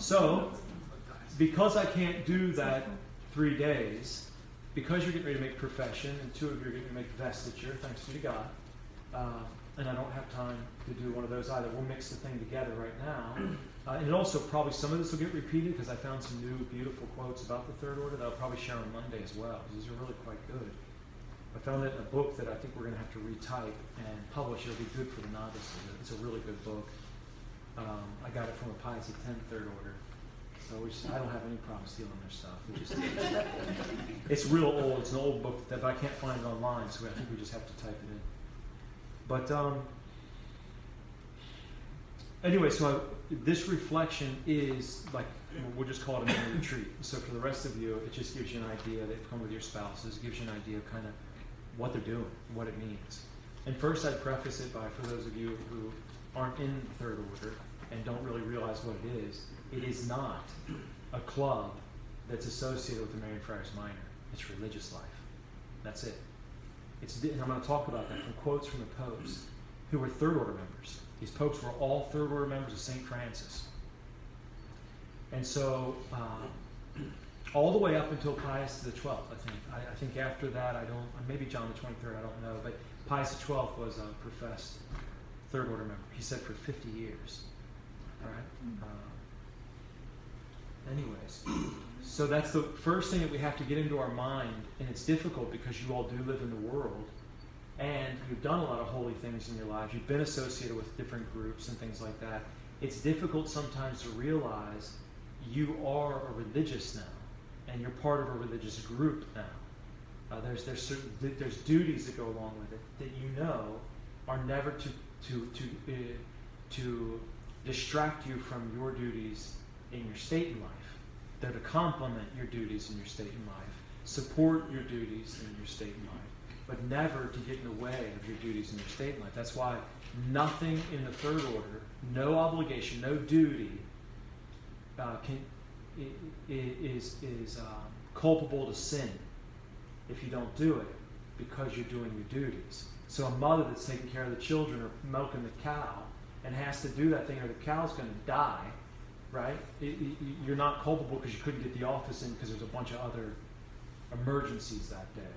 So, because I can't do that 3 days, because you're getting ready to make profession, and 2 of you are getting ready to make vestiture, thanks be to God, and I don't have time to do one of those either. We'll mix the thing together right now. And also, probably some of this will get repeated because I found some new beautiful quotes about the third order that I'll probably share on Monday as well. These are really quite good. I found it in a book that I think we're going to have to retype and publish. It'll be good for the novices. It's a really good book. I got it from a Piety 10 third order. So I don't have any problem stealing their stuff. It's real old. It's an old book, but I can't find it online, so I think we just have to type it in. But anyway, so this reflection is like, we'll just call it a mini retreat. So for the rest of you, it just gives you an idea. They've come with your spouses. It gives you an idea of kind of what they're doing, what it means. And first I'd preface it by, for those of you who aren't in third order and don't really realize what it is not a club that's associated with the Marian Friars Minor. It's religious life. That's it. And I'm going to talk about that from quotes from the popes who were third order members. These popes were all third order members of St. Francis. And so, all the way up until Pius XII, I think. I think after that, maybe John the 23rd, I don't know, but Pius XII was a professed third order member. He said for 50 years. All right? Anyways, so that's the first thing that we have to get into our mind, and it's difficult because you all do live in the world, and you've done a lot of holy things in your lives. You've been associated with different groups and things like that. It's difficult sometimes to realize you are a religious now, and you're part of a religious group now. There's duties that go along with it that you know are never to distract you from your duties in your state in life. They're to complement your duties in your state in life, support your duties in your state in life, but never to get in the way of your duties in your state in life. That's why nothing in the third order, no obligation, no duty is culpable to sin if you don't do it because you're doing your duties. So a mother that's taking care of the children or milking the cow and has to do that thing or the cow's going to die, right? You're not culpable because you couldn't get the office in because there's a bunch of other emergencies that day.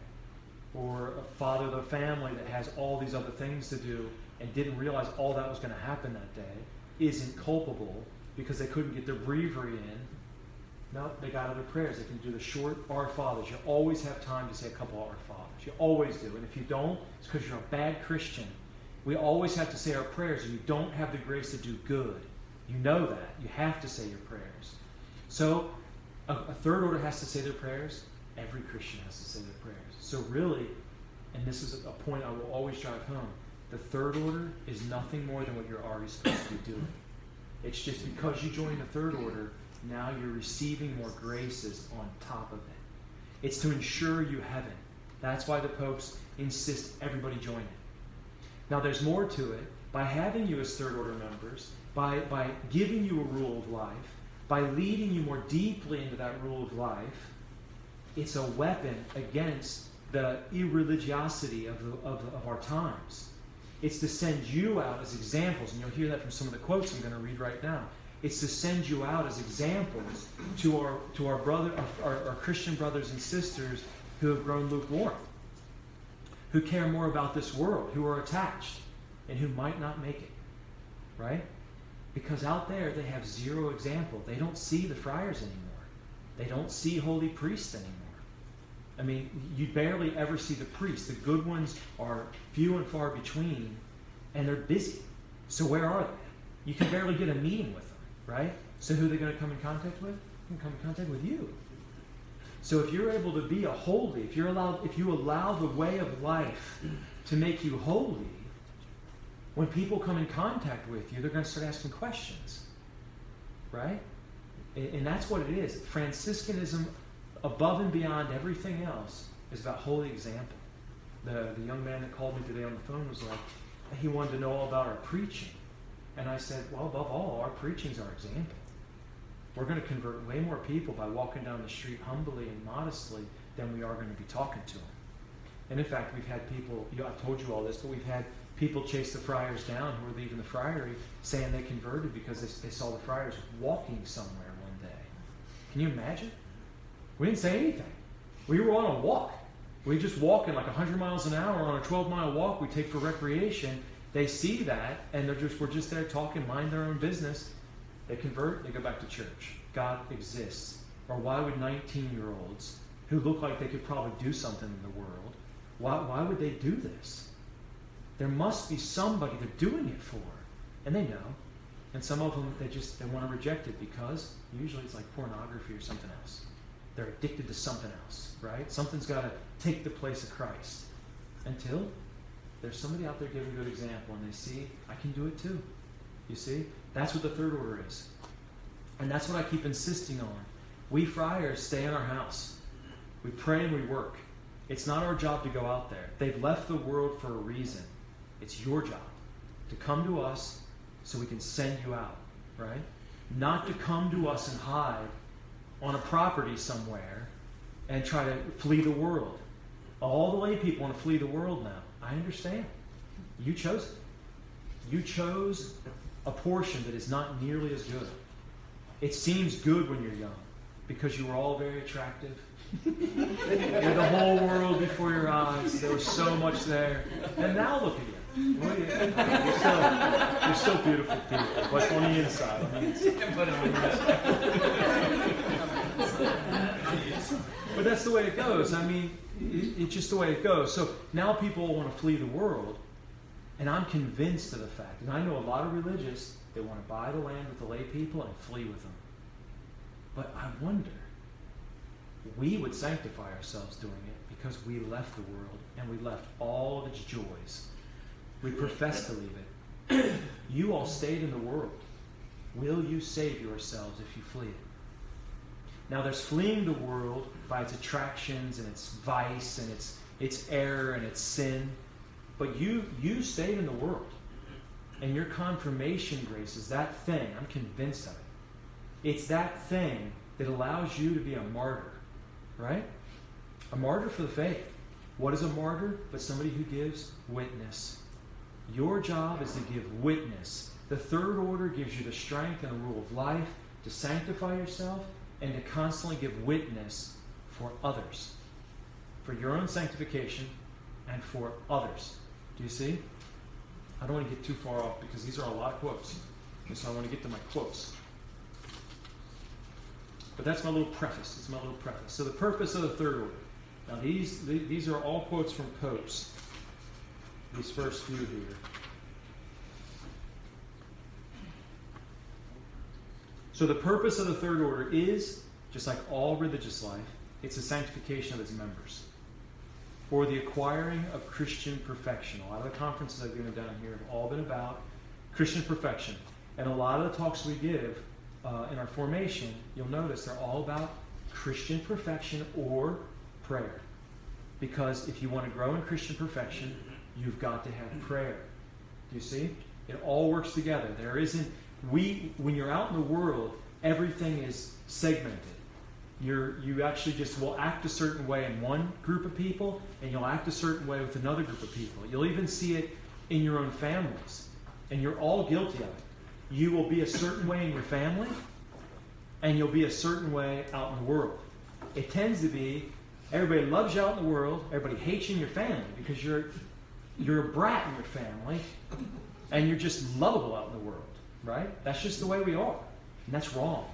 Or a father of the family that has all these other things to do and didn't realize all that was going to happen that day isn't culpable because they couldn't get their breviary in. No, they got other prayers. They can do the short Our Fathers. You always have time to say a couple Our Fathers. You always do. And if you don't, it's because you're a bad Christian. We always have to say our prayers, and you don't have the grace to do good. You know that. You have to say your prayers. So, a third order has to say their prayers. Every Christian has to say their prayers. So really, and this is a point I will always drive home, the third order is nothing more than what you're already supposed to be doing. It's just because you join the third order, now you're receiving more graces on top of it. It's to ensure you heaven. That's why the popes insist everybody join it. Now there's more to it. By having you as third order members, by giving you a rule of life, by leading you more deeply into that rule of life, it's a weapon against the irreligiosity of our times. It's to send you out as examples, and you'll hear that from some of the quotes I'm going to read right now. It's to send you out as examples to our Christian brothers and sisters who have grown lukewarm, who care more about this world, who are attached, and who might not make it, right? Because out there they have zero example. They don't see the friars anymore. They don't see holy priests anymore. I mean, you barely ever see the priests. The good ones are few and far between, and they're busy. So where are they? You can barely get a meeting with them, right? So who are they going to come in contact with? They're going to come in contact with you. So if you're able to be a holy, if you allow the way of life to make you holy, when people come in contact with you, they're going to start asking questions, right? And that's what it is. Franciscanism, above and beyond everything else, is about holy example. The young man that called me today on the phone was like, he wanted to know all about our preaching. And I said, well, above all, our preaching is our example. We're going to convert way more people by walking down the street humbly and modestly than we are going to be talking to them. And in fact, we've had people, I've told you all this, but we've had people chase the friars down who were leaving the friary, saying they converted because they saw the friars walking somewhere one day. Can you imagine? We didn't say anything. We were on a walk. We just walking like 100 miles an hour on a 12-mile walk we take for recreation. They see that, and we're just there talking, mind their own business. They convert, they go back to church. God exists. Or why would 19-year-olds who look like they could probably do something in the world, why would they do this? There must be somebody they're doing it for. And they know. And some of them, they want to reject it because usually it's like pornography or something else. They're addicted to something else, right? Something's got to take the place of Christ. Until there's somebody out there giving a good example and they see, I can do it too. You see? That's what the third order is. And that's what I keep insisting on. We friars stay in our house. We pray and we work. It's not our job to go out there. They've left the world for a reason. It's your job to come to us so we can send you out, right? Not to come to us and hide on a property somewhere and try to flee the world. All the lay people want to flee the world now. I understand. You chose it. You chose a portion that is not nearly as good. It seems good when you're young because you were all very attractive. You had the whole world before your eyes. There was so much there. And now look at you. Well, you're still beautiful people, but on the inside. But that's the way it goes. I mean, it's just the way it goes. So now people want to flee the world, and I'm convinced of the fact, and I know a lot of religious, they want to buy the land with the lay people and flee with them. But I wonder, we would sanctify ourselves doing it because we left the world and we left all of its joys. We profess to leave it. You all stayed in the world. Will you save yourselves if you flee it? Now there's fleeing the world by its attractions and its vice and its error and its sin. But you stayed in the world. And your confirmation grace is that thing. I'm convinced of it. It's that thing that allows you to be a martyr. Right? A martyr for the faith. What is a martyr? But somebody who gives witness. Your job is to give witness. The third order gives you the strength and the rule of life to sanctify yourself and to constantly give witness for others. For your own sanctification and for others. Do you see? I don't want to get too far off because these are a lot of quotes. And so I want to get to my quotes. But that's my little preface. It's my little preface. So the purpose of the third order. Now these are all quotes from popes. These first few here. So the purpose of the third order is, just like all religious life, it's the sanctification of its members. For the acquiring of Christian perfection. A lot of the conferences I've given down here have all been about Christian perfection. And a lot of the talks we give in our formation, you'll notice they're all about Christian perfection or prayer. Because if you want to grow in Christian perfection, you've got to have prayer. Do you see? It all works together. There isn't, when you're out in the world, everything is segmented. You actually just will act a certain way in one group of people, and you'll act a certain way with another group of people. You'll even see it in your own families. And you're all guilty of it. You will be a certain way in your family, and you'll be a certain way out in the world. It tends to be, everybody loves you out in the world, everybody hates you in your family, because you're a brat in your family, and you're just lovable out in the world, right? That's just the way we are, and that's wrong.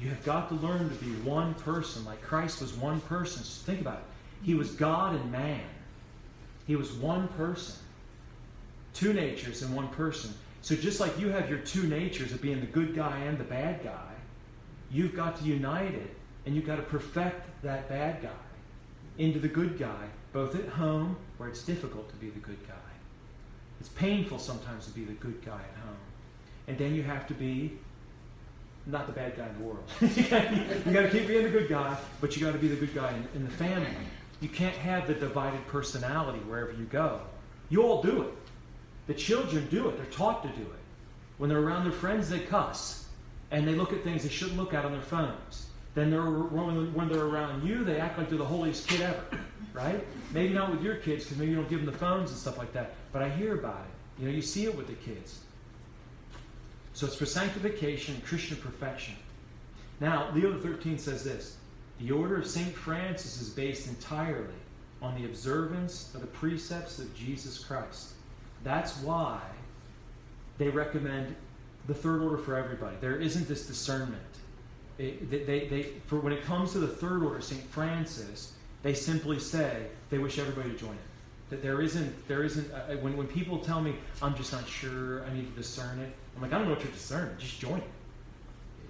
You have got to learn to be one person, like Christ was one person. So think about it. He was God and man. He was one person. Two natures in one person. So just like you have your two natures of being the good guy and the bad guy, you've got to unite it, and you've got to perfect that bad guy into the good guy, both at home, where it's difficult to be the good guy. It's painful sometimes to be the good guy at home. And then you have to be not the bad guy in the world. You got to keep being the good guy, but you got to be the good guy in the family. You can't have the divided personality wherever you go. You all do it. The children do it. They're taught to do it. When they're around their friends, they cuss. And they look at things they shouldn't look at on their phones. Then when they're around you, they act like they're the holiest kid ever. right? Maybe not with your kids, because maybe you don't give them the phones and stuff like that. But I hear about it. You see it with the kids. So it's for sanctification and Christian perfection. Now, Leo XIII says this: the order of St. Francis is based entirely on the observance of the precepts of Jesus Christ. That's why they recommend the third order for everybody. There isn't this discernment. For when it comes to the third order, St. Francis, they simply say they wish everybody to join it. That there isn't. When people tell me I'm just not sure, I need to discern it, I'm like, I don't know what you're discerning. Just join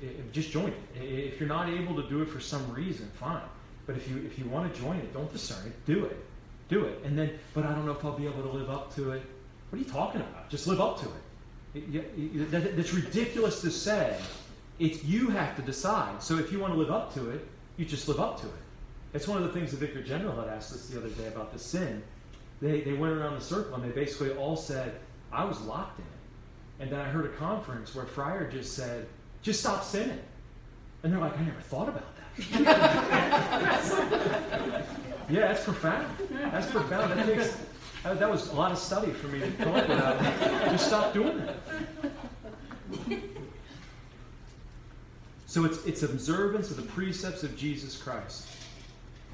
it. Just join it. If you're not able to do it for some reason, fine. But if you want to join it, don't discern it. Do it. Do it. And then, but I don't know if I'll be able to live up to it. What are you talking about? Just live up to it. That's ridiculous to say. It's you have to decide. So if you want to live up to it, you just live up to it. It's one of the things the Vicar General had asked us the other day about the sin. They went around the circle and they basically all said, I was locked in it. And then I heard a conference where Friar just said, just stop sinning. And they're like, I never thought about that. Yeah, that's profound. That's profound. That was a lot of study for me to come up with that. Just stop doing it. So it's observance of the precepts of Jesus Christ.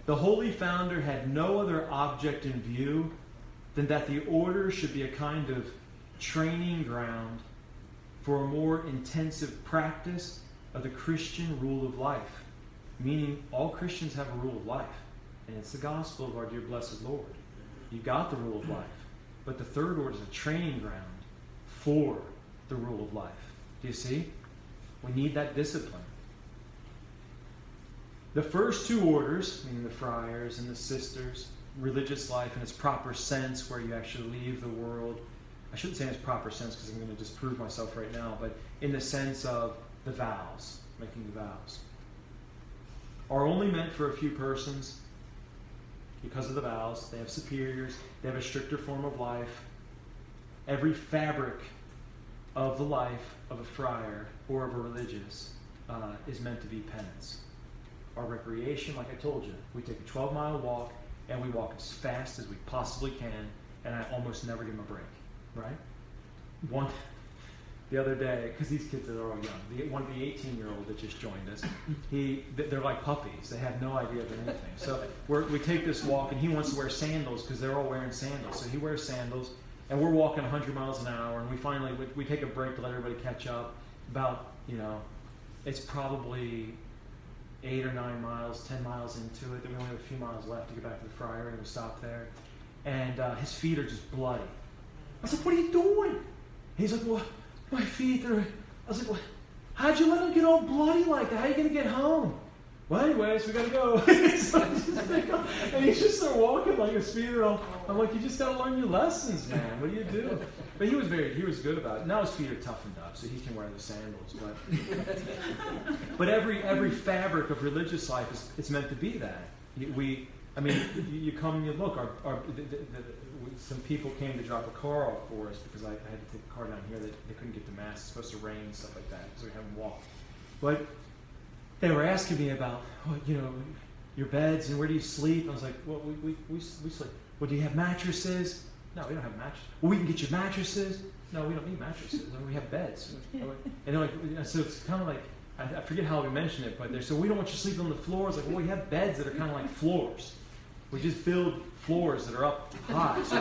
The Holy Founder had no other object in view than that the order should be a kind of training ground for a more intensive practice of the Christian rule of life. Meaning all Christians have a rule of life. And it's the gospel of our dear blessed Lord. You got the rule of life. But the third order is a training ground for the rule of life. Do you see? We need that discipline. The first two orders, meaning the friars and the sisters, religious life in its proper sense, where you actually leave the world. I shouldn't say in its proper sense because I'm going to disprove myself right now, but in the sense of the vows, making the vows, are only meant for a few persons because of the vows. They have superiors. They have a stricter form of life. Every fabric of the life of a friar or of a religious is meant to be penance. Our recreation, like I told you, we take a 12-mile walk and we walk as fast as we possibly can, and I almost never give them a break, right? The other day, because these kids are all young, one of the 18-year-old that just joined us, they're like puppies. They have no idea of anything. So we take this walk, and he wants to wear sandals because they're all wearing sandals. So he wears sandals, and we're walking 100 miles an hour, and we finally we take a break to let everybody catch up. About, it's probably 8 or 9 miles, 10 miles into it. Then we only have a few miles left to get back to the friar, and we stop there. And his feet are just bloody. I was like, what are you doing? He's like, well, my feet are... I was like, well, how'd you let him get all bloody like that? How are you going to get home? Well, anyways, we got to go. And he's just there walking like his feet are all... I'm like, you just got to learn your lessons, man. What do you do? But he was good about it. Now his feet are toughened up, so he can wear the sandals. But every fabric of religious life is meant to be that. You come and you look. Some people came to drop a car off for us because I had to take a car down here. They couldn't get the mass. It's supposed to rain and stuff like that, so we haven't walked. But they were asking me about, your beds and where do you sleep? I was like, well, we sleep. Well, do you have mattresses? No, we don't have mattresses. Well, we can get you mattresses. No, we don't need mattresses. We have beds. And they're like, so it's kind of like, I forget how we mentioned it, but so we don't want you sleeping on the floors. Like, well, we have beds that are kind of like floors. We just build floors that are up high. So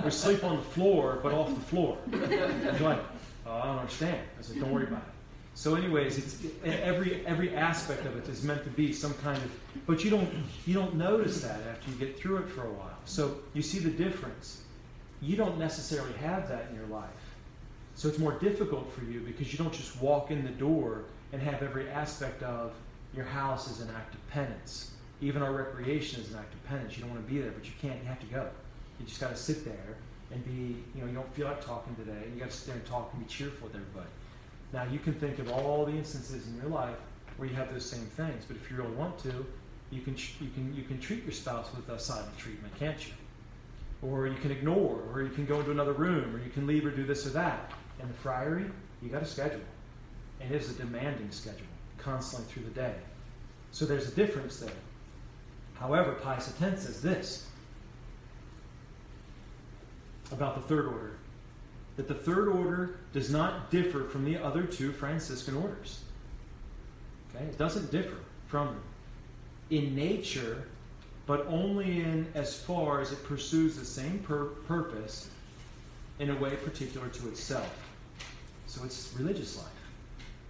we sleep on the floor, but off the floor. And they're like, I don't understand. I said, don't worry about it. So anyways, it's every aspect of it is meant to be some kind of, but you don't notice that after you get through it for a while. So you see the difference. You don't necessarily have that in your life. So it's more difficult for you because you don't just walk in the door and have every aspect of your house as an act of penance. Even our recreation is an act of penance. You don't want to be there, but you can't. You have to go. You just got to sit there and be, you don't feel like talking today. And you got to sit there and talk and be cheerful with everybody. Now, you can think of all the instances in your life where you have those same things. But if you really want to, you can treat your spouse with a silent treatment, can't you? Or you can ignore, or you can go into another room, or you can leave or do this or that. In the friary, you got a schedule. And it is a demanding schedule, constantly through the day. So there's a difference there. However, Pius X says this about the third order, that the third order does not differ from the other two Franciscan orders. Okay? It doesn't differ from them in nature, but only in as far as it pursues the same purpose in a way particular to itself. So it's religious life.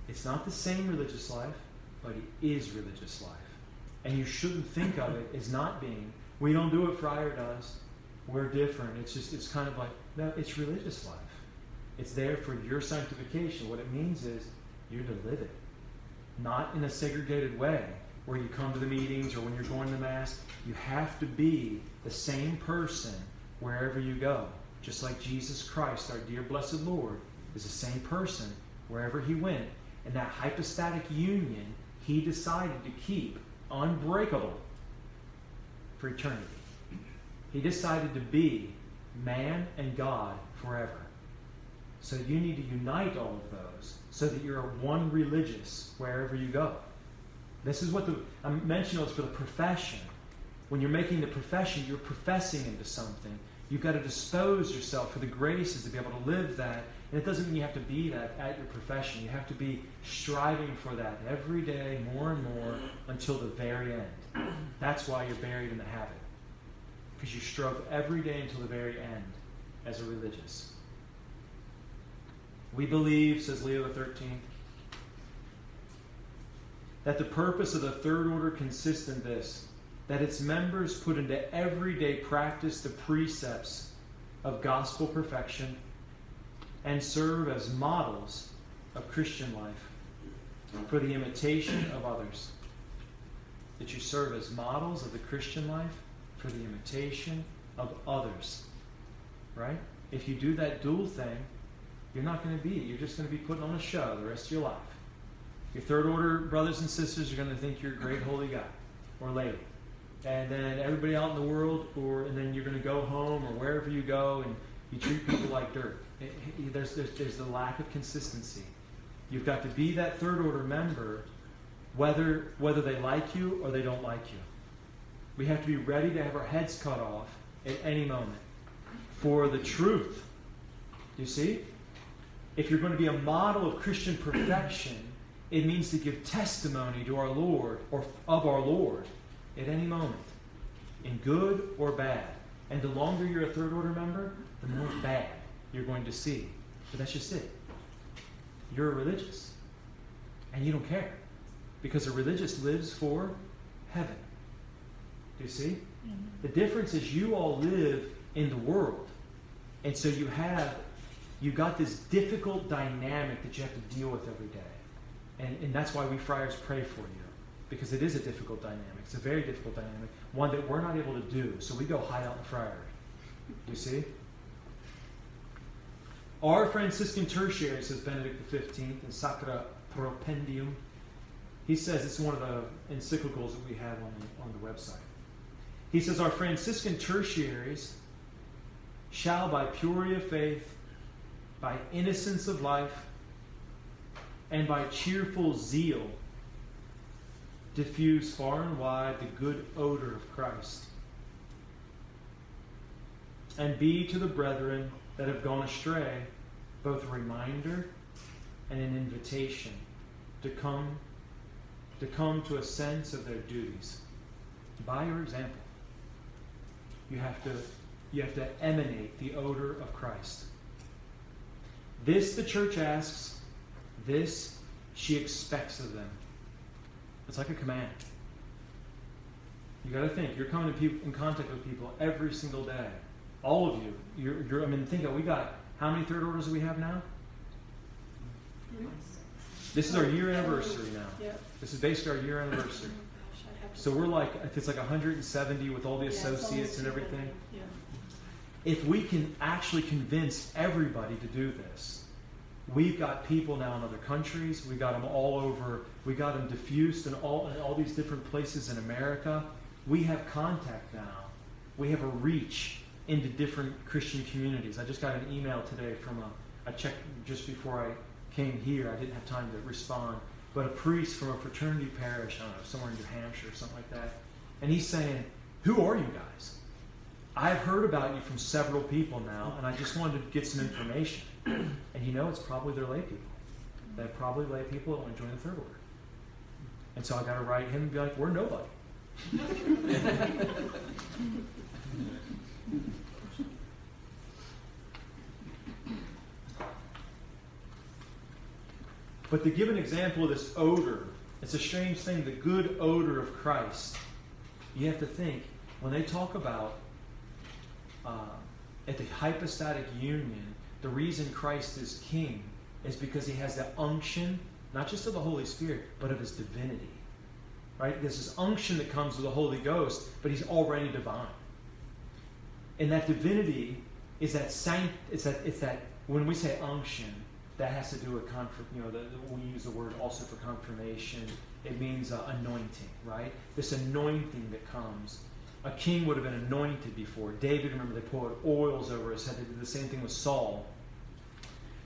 It's not the same religious life, but it is religious life. And you shouldn't think of it as not being, we don't do what Friar does, we're different. It's kind of like, no, it's religious life. It's there for your sanctification. What it means is you're to live it. Not in a segregated way, where you come to the meetings or when you're going to Mass. You have to be the same person wherever you go. Just like Jesus Christ, our dear blessed Lord, is the same person wherever he went. And that hypostatic union he decided to keep unbreakable for eternity. He decided to be man and God forever. So you need to unite all of those so that you're one religious wherever you go. This is what I mentioned was for the profession. When you're making the profession, you're professing into something. You've got to dispose yourself for the graces to be able to live that. And it doesn't mean you have to be that at your profession. You have to be striving for that every day, more and more, until the very end. That's why you're buried in the habit. Because you strove every day until the very end as a religious. We believe, says Leo XIII, that the purpose of the third order consists in this, that its members put into everyday practice the precepts of gospel perfection and serve as models of Christian life for the imitation of others. That you serve as models of the Christian life for the imitation of others. Right? If you do that dual thing, you're not going to be. You're just going to be putting on a show the rest of your life. Your third order brothers and sisters are going to think you're a great holy guy or lady. And then everybody out in the world, and then you're going to go home or wherever you go and you treat people like dirt. There's the lack of consistency. You've got to be that third order member whether they like you or they don't like you. We have to be ready to have our heads cut off at any moment for the truth. Do you see? If you're going to be a model of Christian perfection, it means to give testimony to our Lord or of our Lord at any moment, in good or bad. And the longer you're a third order member, the more bad you're going to see. But that's just it. You're a religious. And you don't care. Because a religious lives for heaven. Do you see? Mm-hmm. The difference is you all live in the world. And so you've got this difficult dynamic that you have to deal with every day. And that's why we friars pray for you. Because it is a difficult dynamic. It's a very difficult dynamic. One that we're not able to do. So we go hide out in the friary. You see? Our Franciscan tertiary, says Benedict XV in Sacra Propendium. He says, it's one of the encyclicals that we have on the website. He says, our Franciscan tertiaries shall by purity of faith, by innocence of life, and by cheerful zeal diffuse far and wide the good odor of Christ, and be to the brethren that have gone astray both a reminder and an invitation to come to a sense of their duties. By your example, you have to emanate the odor of Christ. This the church asks, this she expects of them. It's like a command. You got to think. You're coming in contact with people every single day. All of you. Think of, we got, how many third orders do we have now? This is our year anniversary now. Yep. This is basically our year anniversary. So we're like, it's like 170 with all the associates and everything. Yeah. If we can actually convince everybody to do this, we've got people now in other countries. We got them all over. We got them diffused in all these different places in America. We have contact now. We have a reach into different Christian communities. I just got an email today from I checked just before I came here. I didn't have time to respond. But a priest from a fraternity parish, I don't know, somewhere in New Hampshire or something like that. And he's saying, who are you guys? I've heard about you from several people now, and I just wanted to get some information. And it's probably their lay people. They're probably lay people that want to join the Third Order. And so I got to write him and be like, we're nobody. But to give an example of this odor, it's a strange thing, the good odor of Christ. You have to think, when they talk about at the hypostatic union, the reason Christ is king is because he has that unction, not just of the Holy Spirit, but of his divinity. Right? There's this unction that comes with the Holy Ghost, but he's already divine. And that divinity is that it's that when we say unction, that has to do with we use the word also for confirmation. It means anointing, right? This anointing that comes. A king would have been anointed before. David, remember, they poured oils over his head. They did the same thing with Saul.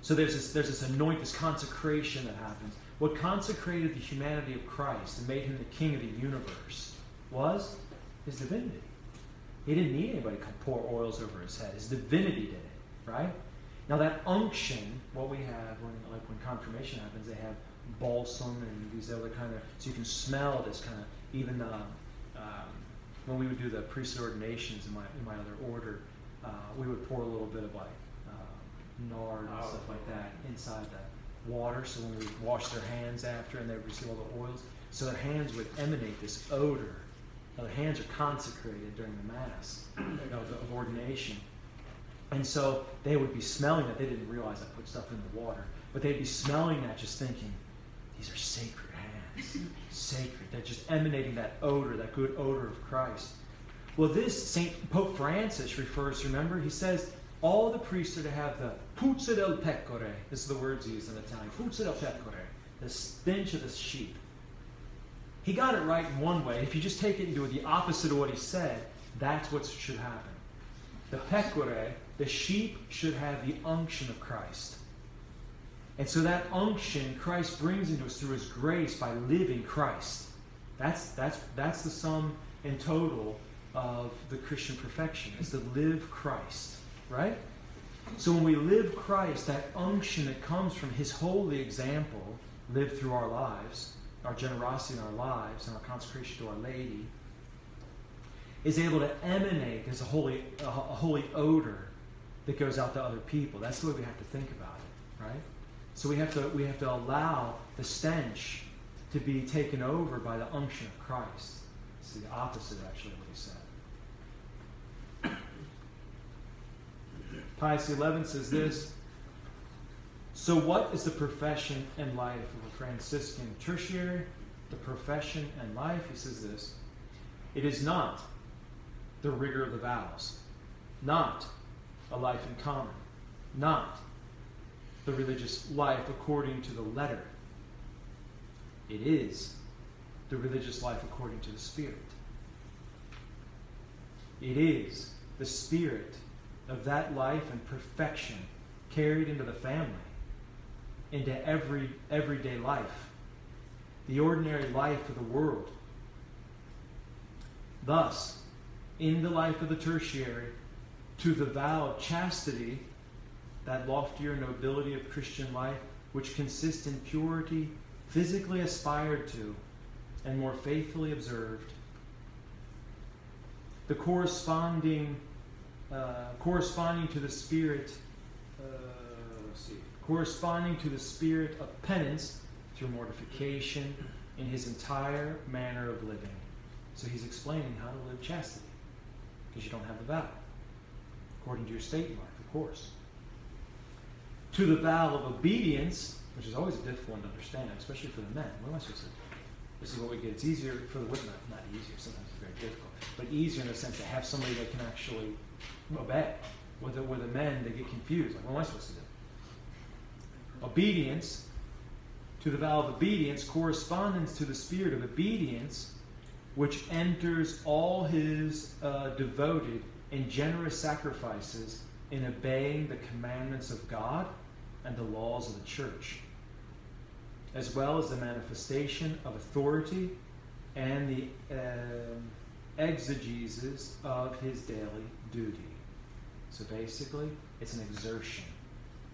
So there's this anoint, this consecration that happens. What consecrated the humanity of Christ and made him the king of the universe was his divinity. He didn't need anybody to pour oils over his head. His divinity did it, right? Now that unction, what we have when confirmation happens, they have balsam and these other kind of, so you can smell this kind of, even when we would do the priesthood ordinations in my other order, we would pour a little bit of nard and stuff like that inside the water, so when we would wash their hands after and they would receive all the oils, so their hands would emanate this odor. Now their hands are consecrated during the Mass of ordination. And so they would be smelling that. They didn't realize I put stuff in the water. But they'd be smelling that, just thinking, these are sacred hands. Sacred. They're just emanating that odor, that good odor of Christ. Well, this Pope Francis refers, remember, he says, all the priests are to have the puzza del pecore. This is the words he used in Italian. Puzza del pecore. The stench of the sheep. He got it right in one way. If you just take it and do the opposite of what he said, that's what should happen. The pecore, the sheep, should have the unction of Christ. And so that unction Christ brings into us through his grace by living Christ. That's the sum and total of the Christian perfection, is to live Christ. Right? So when we live Christ, that unction that comes from his holy example lived through our lives, our generosity in our lives, and our consecration to our laity, is able to emanate as a holy odor that goes out to other people. That's the way we have to think about it, right? So we have to allow the stench to be taken over by the unction of Christ. It's the opposite, actually, of what he said. Pius XI says this: so what is the profession and life of a Franciscan tertiary? The profession and life, he says this: it is not the rigor of the vows, not a life in common, not the religious life according to the letter. It is the religious life according to the Spirit. It is the Spirit of that life and perfection carried into the family, into everyday life, the ordinary life of the world. Thus, in the life of the tertiary, to the vow of chastity, that loftier nobility of Christian life, which consists in purity physically aspired to and more faithfully observed, the corresponding to the spirit, corresponding to the spirit of penance through mortification in his entire manner of living. So he's explaining how to live chastity, because you don't have the vow, according to your state in life, of course. To the vow of obedience, which is always a difficult one to understand, especially for the men. What am I supposed to do? This is what we get. It's easier for the women, not easier, sometimes it's very difficult, but easier in the sense to have somebody that can actually obey. With the men, they get confused. Like, what am I supposed to do? Obedience, to the vow of obedience, correspondence to the spirit of obedience, which enters all his devoted and generous sacrifices in obeying the commandments of God and the laws of the Church, as well as the manifestation of authority and exegesis of his daily duty. So basically, it's an exertion,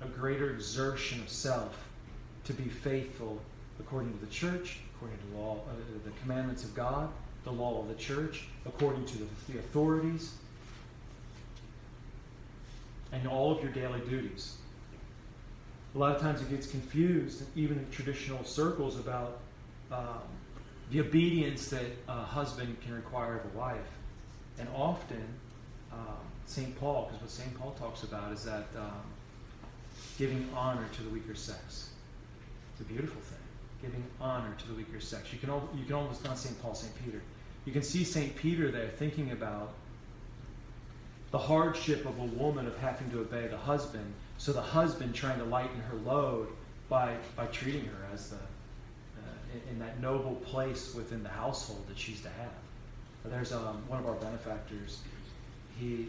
a greater exertion of self to be faithful according to the church, according to law, the commandments of God, the law of the church, according to the authorities, and all of your daily duties. A lot of times it gets confused, even in traditional circles, about the obedience that a husband can require of a wife. And often, St. Paul, because what St. Paul talks about is that giving honor to the weaker sex. It's a beautiful thing. Giving honor to the weaker sex. You can almost, not St. Paul, St. Peter. You can see St. Peter there thinking about the hardship of a woman of having to obey the husband. So the husband trying to lighten her load by treating her as in that noble place within the household that she's to have. There's one of our benefactors. He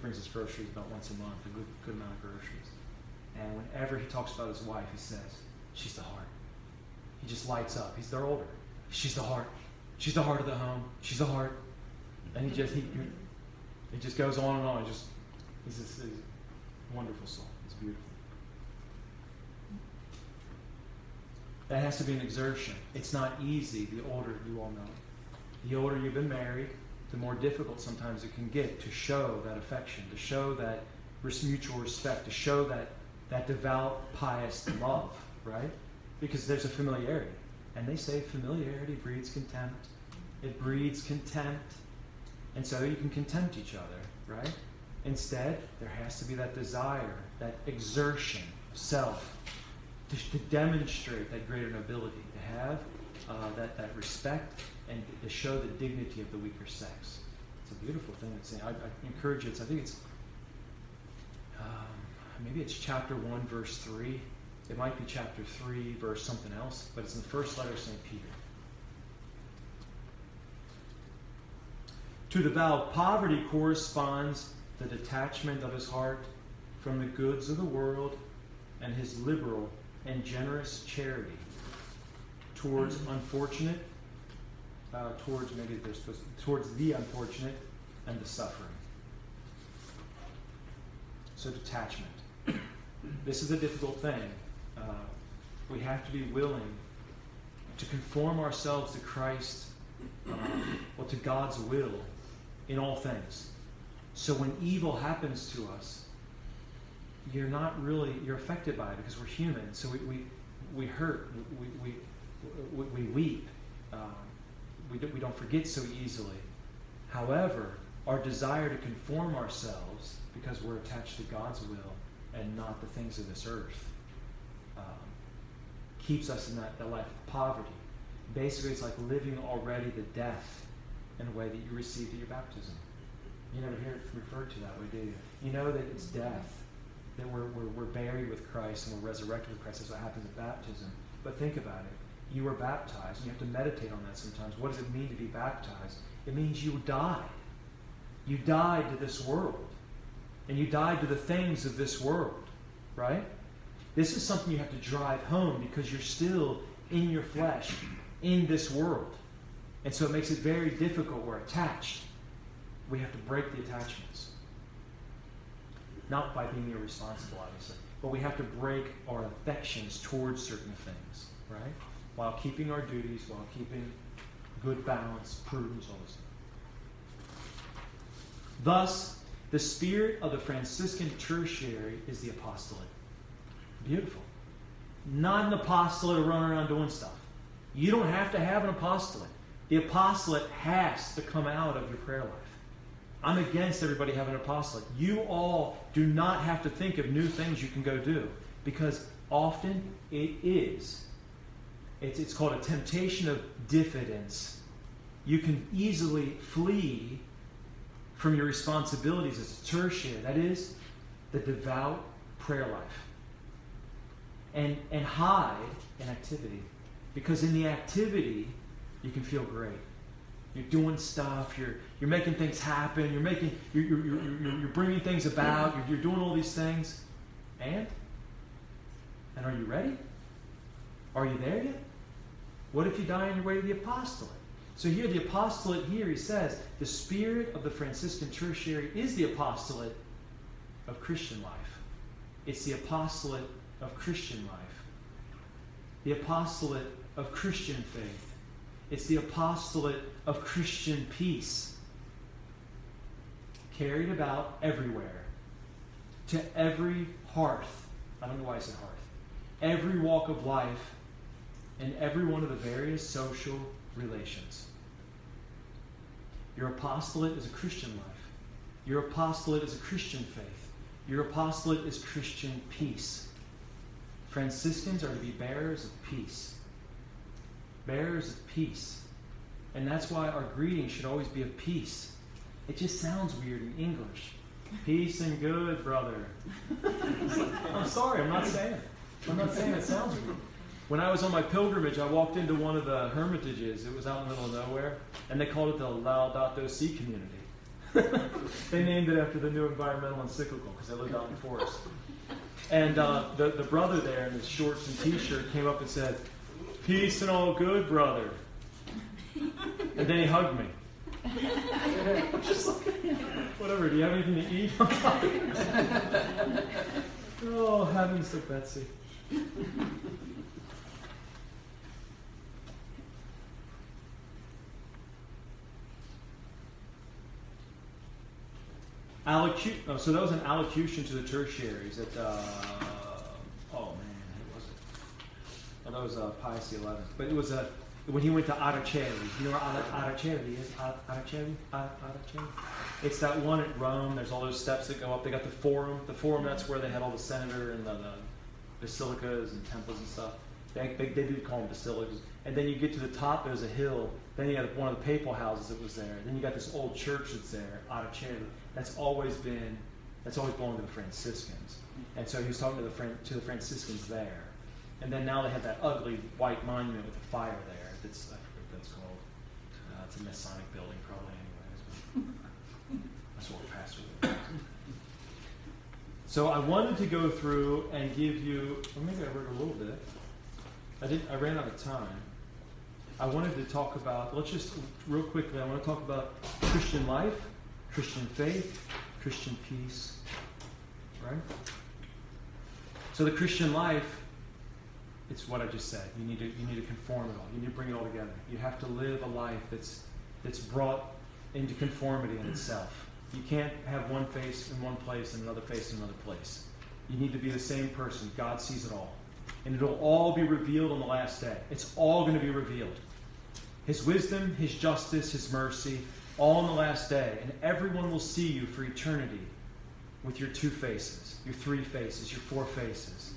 brings us groceries about once a month, a good amount of groceries. And whenever he talks about his wife, he says, "She's the heart." He just lights up. They're older. "She's the heart. She's the heart of the home. She's the heart." And it just goes on and on. He's a wonderful soul. It's beautiful. That has to be an exertion. It's not easy. The older, you all know, the older you've been married, the more difficult sometimes it can get to show that affection, to show that mutual respect, to show that devout, pious love, right? Because there's a familiarity. And they say familiarity breeds contempt. It breeds contempt. And so you can contempt each other, right? Instead, there has to be that desire, that exertion of self, to demonstrate that greater nobility, to have that respect, and to show the dignity of the weaker sex. It's a beautiful thing. I encourage you. I think it's maybe it's chapter 1, verse 3. It might be chapter 3, verse something else, but it's in the first letter of St. Peter. To the vow of poverty corresponds the detachment of his heart from the goods of the world and his liberal and generous charity towards unfortunate, towards the unfortunate and the suffering. So detachment. This is a difficult thing. We have to be willing to conform ourselves to Christ, or to God's will in all things. So when evil happens to us, you're affected by it because we're human. So we hurt, we weep, we don't forget so easily. However, our desire to conform ourselves, because we're attached to God's will and not the things of this earth, keeps us in that life of poverty. Basically, it's like living already the death in a way that you received at your baptism. You never hear it referred to that way, do you? You know that it's death, that we're buried with Christ and we're resurrected with Christ. That's what happens at baptism. But think about it. You were baptized, and you have to meditate on that sometimes. What does it mean to be baptized? It means you died. You died to this world. And you died to the things of this world, right? This is something you have to drive home because you're still in your flesh, in this world. And so it makes it very difficult. We're attached. We have to break the attachments. Not by being irresponsible, obviously, but we have to break our affections towards certain things, right? While keeping our duties, while keeping good balance, prudence, all this. Thus, the spirit of the Franciscan tertiary is the apostolate. Beautiful. Not an apostolate running around doing stuff. You don't have to have an apostolate. The apostolate has to come out of your prayer life. I'm against everybody having an apostolate. You all do not have to think of new things you can go do, because often it's called a temptation of diffidence. You can easily flee from your responsibilities as a tertiary. That is, the devout prayer life. And hide in activity. Because in the activity, you can feel great. You're doing stuff. You're making things happen. You're bringing things about. You're doing all these things. And are you ready? Are you there yet? What if you die on your way to the apostolate? So here, the apostolate here, he says, the spirit of the Franciscan tertiary is the apostolate of Christian life. It's the apostolate of Christian life. The apostolate of Christian faith. It's the apostolate of Christian peace. Carried about everywhere. To every hearth. I don't know why I said hearth. Every walk of life and every one of the various social relations. Your apostolate is a Christian life. Your apostolate is a Christian faith. Your apostolate is Christian peace. Franciscans are to be bearers of peace. Bearers of peace. And that's why our greeting should always be of peace. It just sounds weird in English. Peace and good, brother. I'm sorry, I'm not saying it sounds weird. When I was on my pilgrimage, I walked into one of the hermitages. It was out in the middle of nowhere, and they called it the Laudato Si community. They named it after the new environmental encyclical because they lived out in the forest. And the brother there in his shorts and t-shirt came up and said, "Peace and all good, brother." And then he hugged me. I'm just like, whatever, do you have anything to eat? Oh, heavens to Betsy. So that was an allocution to the tertiaries at, who was it? Oh, that was Pius XI. But it was when he went to Austerity. You know where Austerity is? Austerity? It's that one at Rome. There's all those steps that go up. They got the Forum. The Forum, that's where they had all the senator and the basilicas and temples and stuff. They do call them basilicas. And then you get to the top, there's a hill. Then you had one of the papal houses that was there. Then you got this old church that's there, Austerity. That's always belonged to the Franciscans. And so he was talking to the Franciscans there. And then now they have that ugly white monument with a fire there. I forget what that's called. It's a Masonic building, probably, anyways. That's what we're pastor with. So I wanted to go through and give you, or maybe I wrote a little bit. I ran out of time. I wanted to talk about, let's just, real quickly, I want to talk about Christian life, Christian faith, Christian peace. Right? So the Christian life, it's what I just said. You need to conform it all. You need to bring it all together. You have to live a life that's brought into conformity in itself. You can't have one face in one place and another face in another place. You need to be the same person. God sees it all. And it'll all be revealed on the last day. It's all going to be revealed. His wisdom, His justice, His mercy, all on the last day. And everyone will see you for eternity with your 2 faces, your 3 faces, your 4 faces.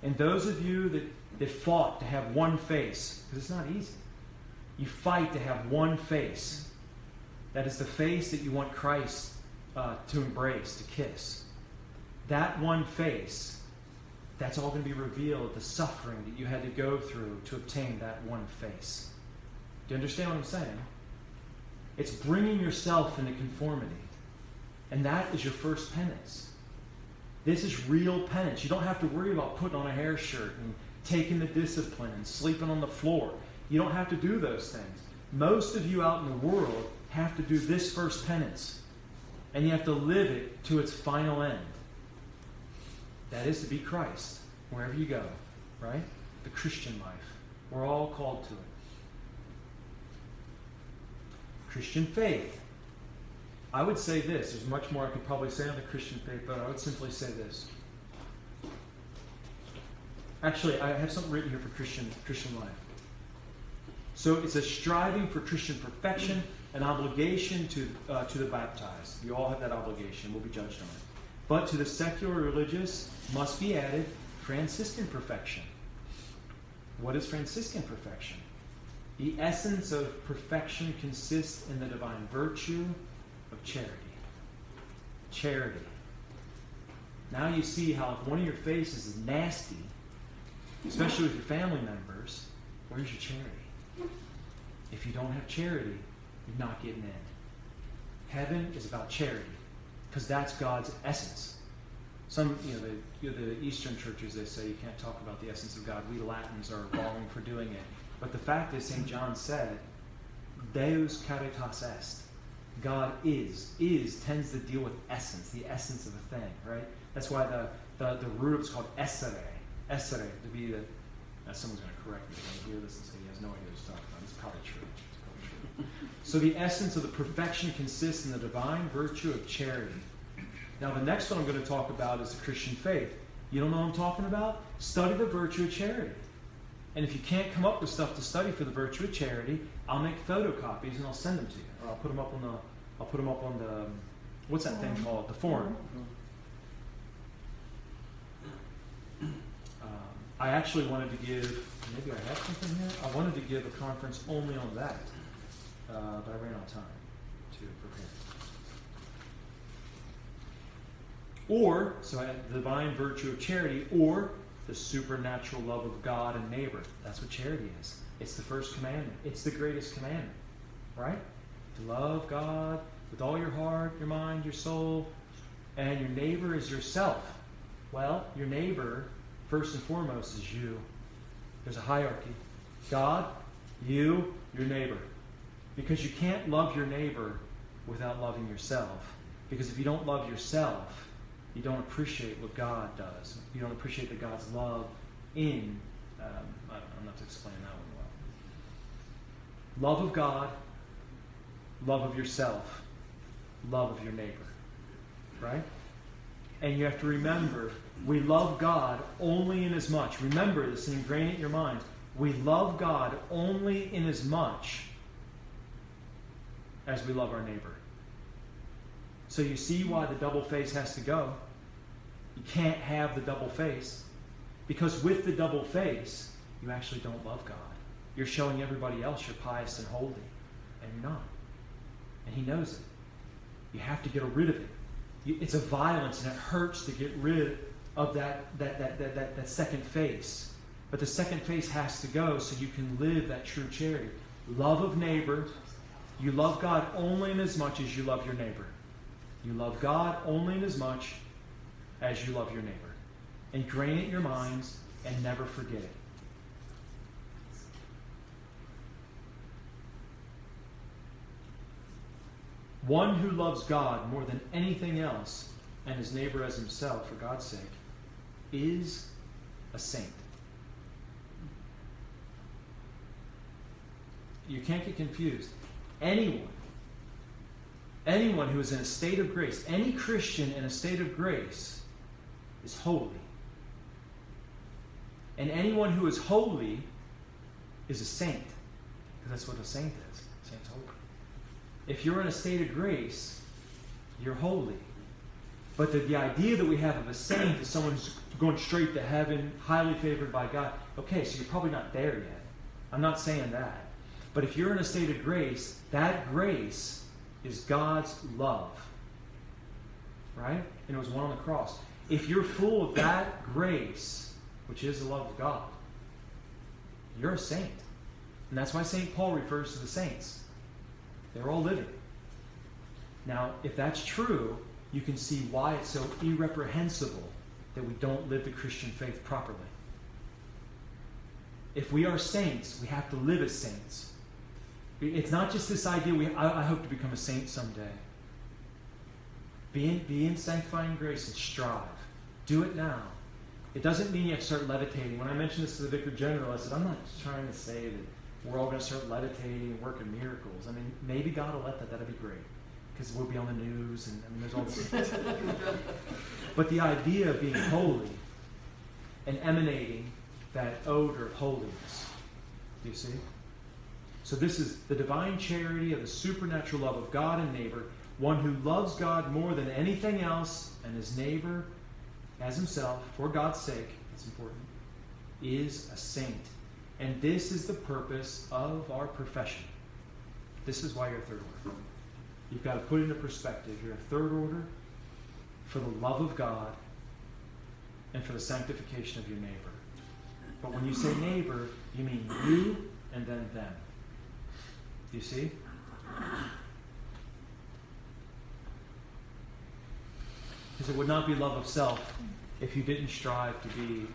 And those of you that fought to have one face, because it's not easy. You fight to have one face. That is the face that you want Christ to embrace, to kiss. That one face, that's all going to be revealed, the suffering that you had to go through to obtain that one face. Do you understand what I'm saying? It's bringing yourself into conformity. And that is your first penance. This is real penance. You don't have to worry about putting on a hair shirt and taking the discipline and sleeping on the floor. You don't have to do those things. Most of you out in the world have to do this first penance. And you have to live it to its final end. That is to be Christ, wherever you go, right? The Christian life. We're all called to it. Christian faith. I would say this. There's much more I could probably say on the Christian faith, but I would simply say this. Actually, I have something written here for Christian life. So it's a striving for Christian perfection, an obligation to the baptized. You all have that obligation. We'll be judged on it. But to the secular religious must be added Franciscan perfection. What is Franciscan perfection? The essence of perfection consists in the divine virtue of charity. Charity. Now you see how if one of your faces is nasty, especially with your family members, where's your charity? If you don't have charity, you're not getting in. Heaven is about charity, because that's God's essence. Some, the Eastern churches, they say you can't talk about the essence of God. We Latins are wrong for doing it. But the fact is, St. John said, Deus caritas est. God is. Is tends to deal with essence, the essence of a thing, right? That's why the root of it's called essere. Essere, to be the... Now someone's going to correct me. He'll hear this and say he has no idea what he's talking about. It's probably true. It's probably true. So the essence of the perfection consists in the divine virtue of charity. Now the next one I'm going to talk about is the Christian faith. You don't know what I'm talking about? Study the virtue of charity. And if you can't come up with stuff to study for the virtue of charity, I'll make photocopies and I'll send them to you. Or I'll put them up on the what's that thing called? The forum. I actually wanted to give, maybe I have something here. I wanted to give a conference only on that. But I ran out of time to prepare. Or, so the divine virtue of charity, or the supernatural love of God and neighbor. That's what charity is. It's the first commandment. It's the greatest commandment. Right? To love God with all your heart, your mind, your soul, and your neighbor is yourself. Well, your neighbor, first and foremost, is you. There's a hierarchy. God, you, your neighbor. Because you can't love your neighbor without loving yourself. Because if you don't love yourself, you don't appreciate what God does. You don't appreciate that God's love in, I'm not to explain that one well. Love of God, love of yourself, love of your neighbor. Right? And you have to remember, we love God only in as much. Remember this and ingrain it in your mind. We love God only in as much as we love our neighbor. So you see why the double face has to go. You can't have the double face. Because with the double face, you actually don't love God. You're showing everybody else you're pious and holy. And you're not. And He knows it. You have to get rid of it. It's a violence and it hurts to get rid of that second face. But the second face has to go so you can live that true charity. Love of neighbor. You love God only in as much as you love your neighbor. You love God only in as much as you love your neighbor. Ingrain it in your minds and never forget it. One who loves God more than anything else and his neighbor as himself, for God's sake, is a saint. You can't get confused. Anyone who is in a state of grace, any Christian in a state of grace, is holy. And anyone who is holy is a saint. Because that's what a saint is. A saint's holy. If you're in a state of grace, you're holy. But the idea that we have of a saint is someone who's going straight to heaven, highly favored by God. Okay, so you're probably not there yet. I'm not saying that. But if you're in a state of grace, that grace is God's love. Right? And it was won on the cross. If you're full of that grace, which is the love of God, you're a saint. And that's why St. Paul refers to the saints. They're all living. Now, if that's true, you can see why it's so irreprehensible that we don't live the Christian faith properly. If we are saints, we have to live as saints. It's not just this idea, I hope to become a saint someday. Be in sanctifying grace and strive. Do it now. It doesn't mean you have to start levitating. When I mentioned this to the Vicar General, I said, I'm not trying to say that we're all going to start levitating and working miracles. I mean, maybe God will let that. That'd be great. Because we'll be on the news and there's all this. But the idea of being holy and emanating that odor of holiness. Do you see? So this is the divine charity of the supernatural love of God and neighbor. One who loves God more than anything else and his neighbor as himself, for God's sake, that's important, is a saint. And this is the purpose of our profession. This is why you're a third order. You've got to put it into perspective. You're a third order for the love of God and for the sanctification of your neighbor. But when you say neighbor, you mean you and then them. Do you see? Because it would not be love of self if you didn't strive to be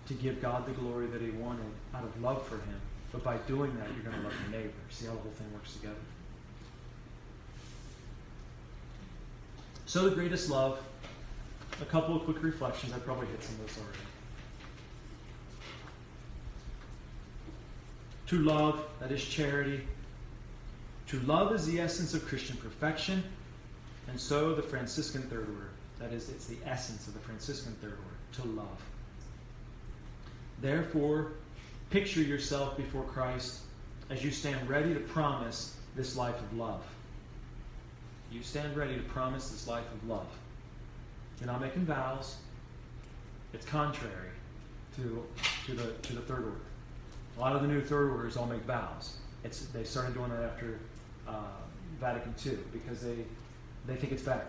to give God the glory that He wanted out of love for Him. But by doing that, you're going to love your neighbor. See how the whole thing works together? So the greatest love, a couple of quick reflections. I probably hit some of this already. True love, that is charity. True love is the essence of Christian perfection, and so the Franciscan third order. That is, it's the essence of the Franciscan third order, to love. Therefore, picture yourself before Christ as you stand ready to promise this life of love. You stand ready to promise this life of love. You're not making vows. It's contrary to the third order. A lot of the new third orders all make vows. They started doing that after Vatican II because they think it's better.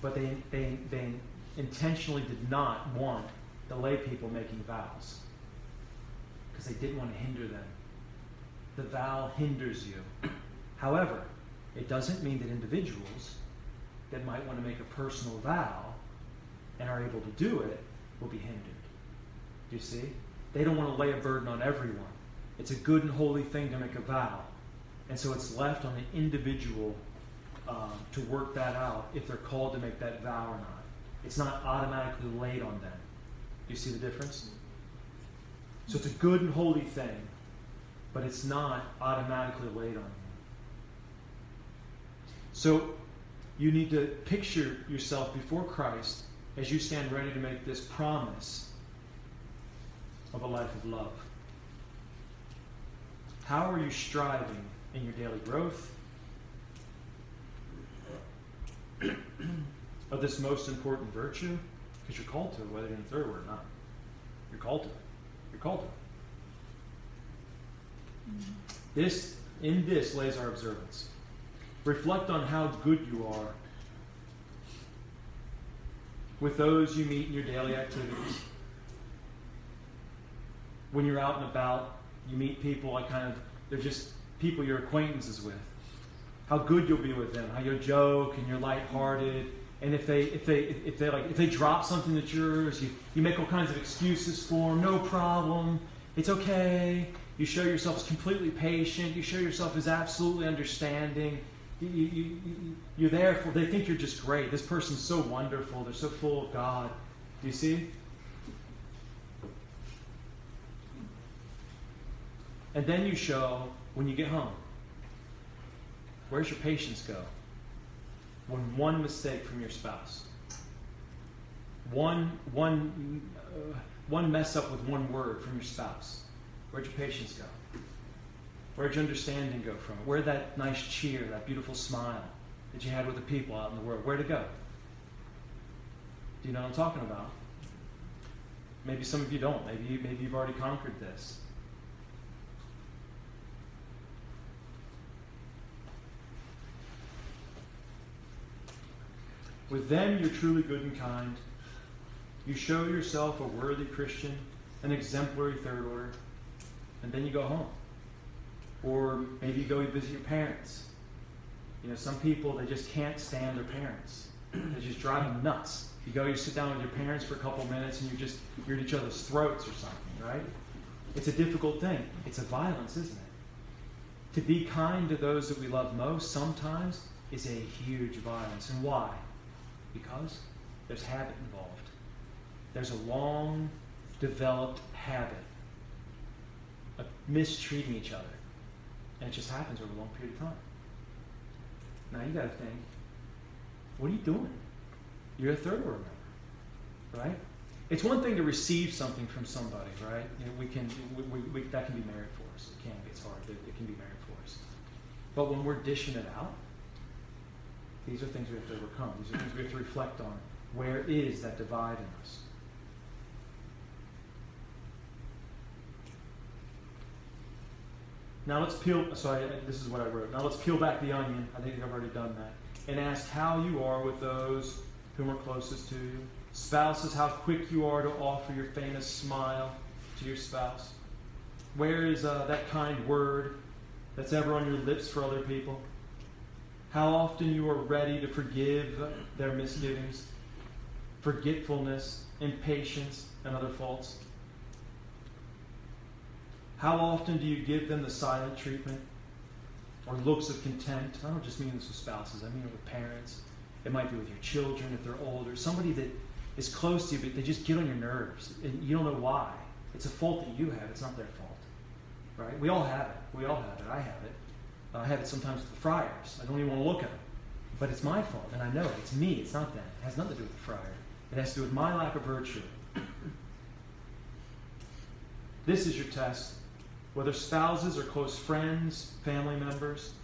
But they intentionally did not want the lay people making vows because they didn't want to hinder them. The vow hinders you. However, it doesn't mean that individuals that might want to make a personal vow and are able to do it will be hindered. Do you see? They don't want to lay a burden on everyone. It's a good and holy thing to make a vow. And so it's left on the individual to work that out if they're called to make that vow or not. It's not automatically laid on them. Do you see the difference? So it's a good and holy thing, but it's not automatically laid on you. So you need to picture yourself before Christ as you stand ready to make this promise of a life of love. How are you striving in your daily growth of this most important virtue? Because you're called to it, whether you're in the third order or not. You're called to it. You're called to it. In this lays our observance. Reflect on how good you are with those you meet in your daily activities. When you're out and about, you meet people, they're just people you're acquaintances with. How good you'll be with them, how you'll joke and you're lighthearted. And if they drop something that's yours, you make all kinds of excuses for them. No problem. It's okay. You show yourself as completely patient. You show yourself as absolutely understanding. You're there for. They think you're just great. This person's so wonderful. They're so full of God. Do you see? And then you show when you get home. Where's your patience go? When one mistake from your spouse, one mess up with one word from your spouse, where'd your patience go? Where'd your understanding go from? Where'd that nice cheer, that beautiful smile that you had with the people out in the world, where'd it go? Do you know what I'm talking about? Maybe some of you don't. Maybe you've already conquered this. With them, you're truly good and kind. You show yourself a worthy Christian, an exemplary third order, and then you go home. Or maybe you go visit your parents. You know, some people, they just can't stand their parents. They just drive them nuts. You sit down with your parents for a couple minutes, and you're at each other's throats or something, right? It's a difficult thing. It's a violence, isn't it? To be kind to those that we love most sometimes is a huge violence. And why? Because there's habit involved. There's a long developed habit of mistreating each other. And it just happens over a long period of time. Now you got to think, what are you doing? You're a third order member, right? It's one thing to receive something from somebody, right? You know, that can be merit for us. It can be. It's hard. It can be merit for us. But when we're dishing it out, these are things we have to overcome. These are things we have to reflect on. Where is that divide in us? Now let's this is what I wrote. Now let's peel back the onion. I think I've already done that. And ask how you are with those whom are closest to you. Spouses, how quick you are to offer your famous smile to your spouse. Where is that kind word that's ever on your lips for other people? How often you are ready to forgive their misgivings, forgetfulness, impatience, and other faults. How often do you give them the silent treatment or looks of contempt? I don't just mean this with spouses. I mean it with parents. It might be with your children if they're older. Somebody that is close to you, but they just get on your nerves, and you don't know why. It's a fault that you have. It's not their fault. Right? We all have it. We all have it. I have it. I have it sometimes with the friars. I don't even want to look at them. But it's my fault, and I know it. It's me. It's not them. It has nothing to do with the friar. It has to do with my lack of virtue. This is your test. Whether spouses or close friends, family members,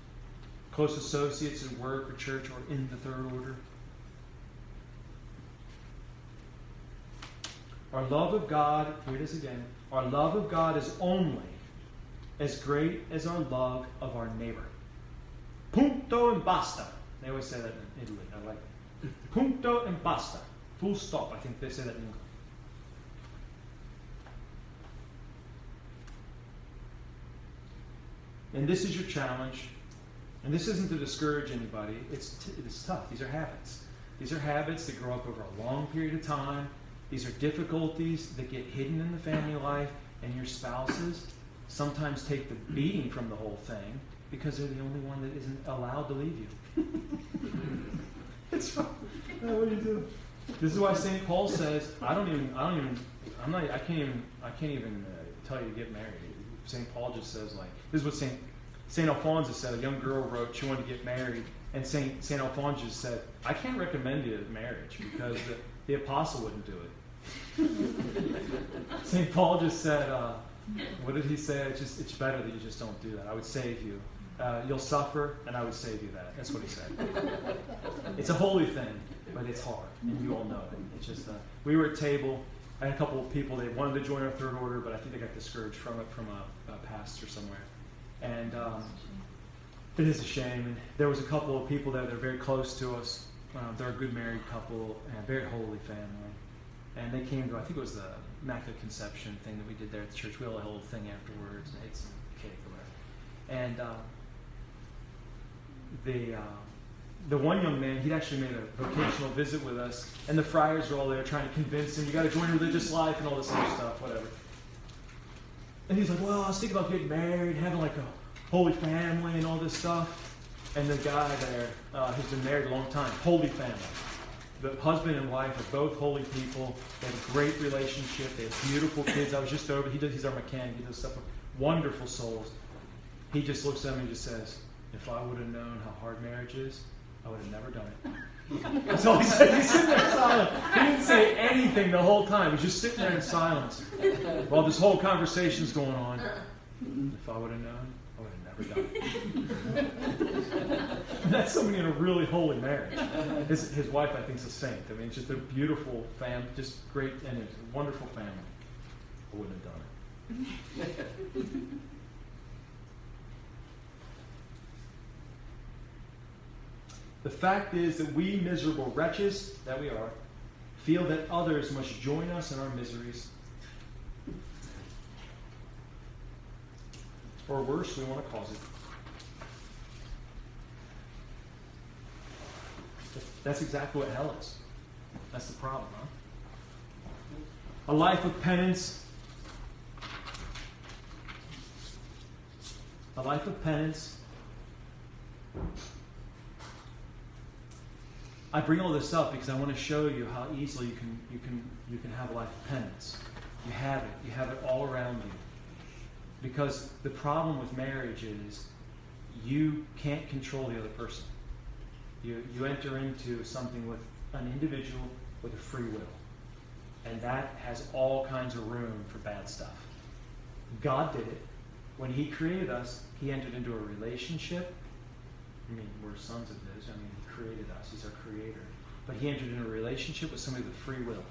close associates at work or church or in the third order. Our love of God, here it is again, our love of God is only as great as our love of our neighbor. Punto and basta. They always say that in Italy. I like it. Punto and basta. Full stop. I think they say that in England. And this is your challenge. And this isn't to discourage anybody. It's tough. These are habits. These are habits that grow up over a long period of time. These are difficulties that get hidden in the family life. And your spouses sometimes take the beating from the whole thing because they're the only one that isn't allowed to leave you. It's fine. What do you do? This is why St. Paul says, I can't even tell you to get married. St. Paul just says, like, this is what St. Alphonsus said. A young girl wrote she wanted to get married, and St. Alphonsus said, I can't recommend you marriage because the apostle wouldn't do it. St. Paul just said, what did he say? It's better that you just don't do that. I would save you. You'll suffer, and I would save you that. That's what he said. It's a holy thing, but it's hard, and you all know it. It's just we were at table. I had a couple of people, they wanted to join our third order, but I think they got discouraged from it from a pastor somewhere. And it is a shame. And there was a couple of people there that are very close to us. They're a good married couple and a very holy family. And they came to, I think it was the Immaculate Conception thing that we did there at the church. We had a whole thing afterwards, and ate some cake or whatever. And the one young man, he'd actually made a vocational visit with us, and the friars were all there trying to convince him, you got to join religious life and all this other stuff, whatever. And he's like, well, I was thinking about getting married, having like a holy family and all this stuff. And the guy there, who's been married a long time, holy family. The husband and wife are both holy people. They have a great relationship. They have beautiful kids. I was just over. He's our mechanic. He does stuff with wonderful souls. He just looks at me and just says, if I would have known how hard marriage is, I would have never done it. That's all he said. He's sitting there silent. He didn't say anything the whole time. He was just sitting there in silence while this whole conversation's going on. If I would have known, I would have never done it. And that's somebody in a really holy marriage. His wife, I think, is a saint. I mean, it's just a beautiful family, just great, and it's a wonderful family. I wouldn't have done it. The fact is that we miserable wretches, that we are, feel that others must join us in our miseries. Or worse, we want to cause it. That's exactly what hell is. That's the problem, huh? A life of penance. A life of penance. I bring all this up because I want to show you how easily you can have a life of penance. You have it. You have it all around you. Because the problem with marriage is you can't control the other person. You enter into something with an individual with a free will. And that has all kinds of room for bad stuff. God did it. When He created us, He entered into a relationship. I mean, we're sons of His. I mean, He created us. He's our creator. But He entered into a relationship with somebody with free will.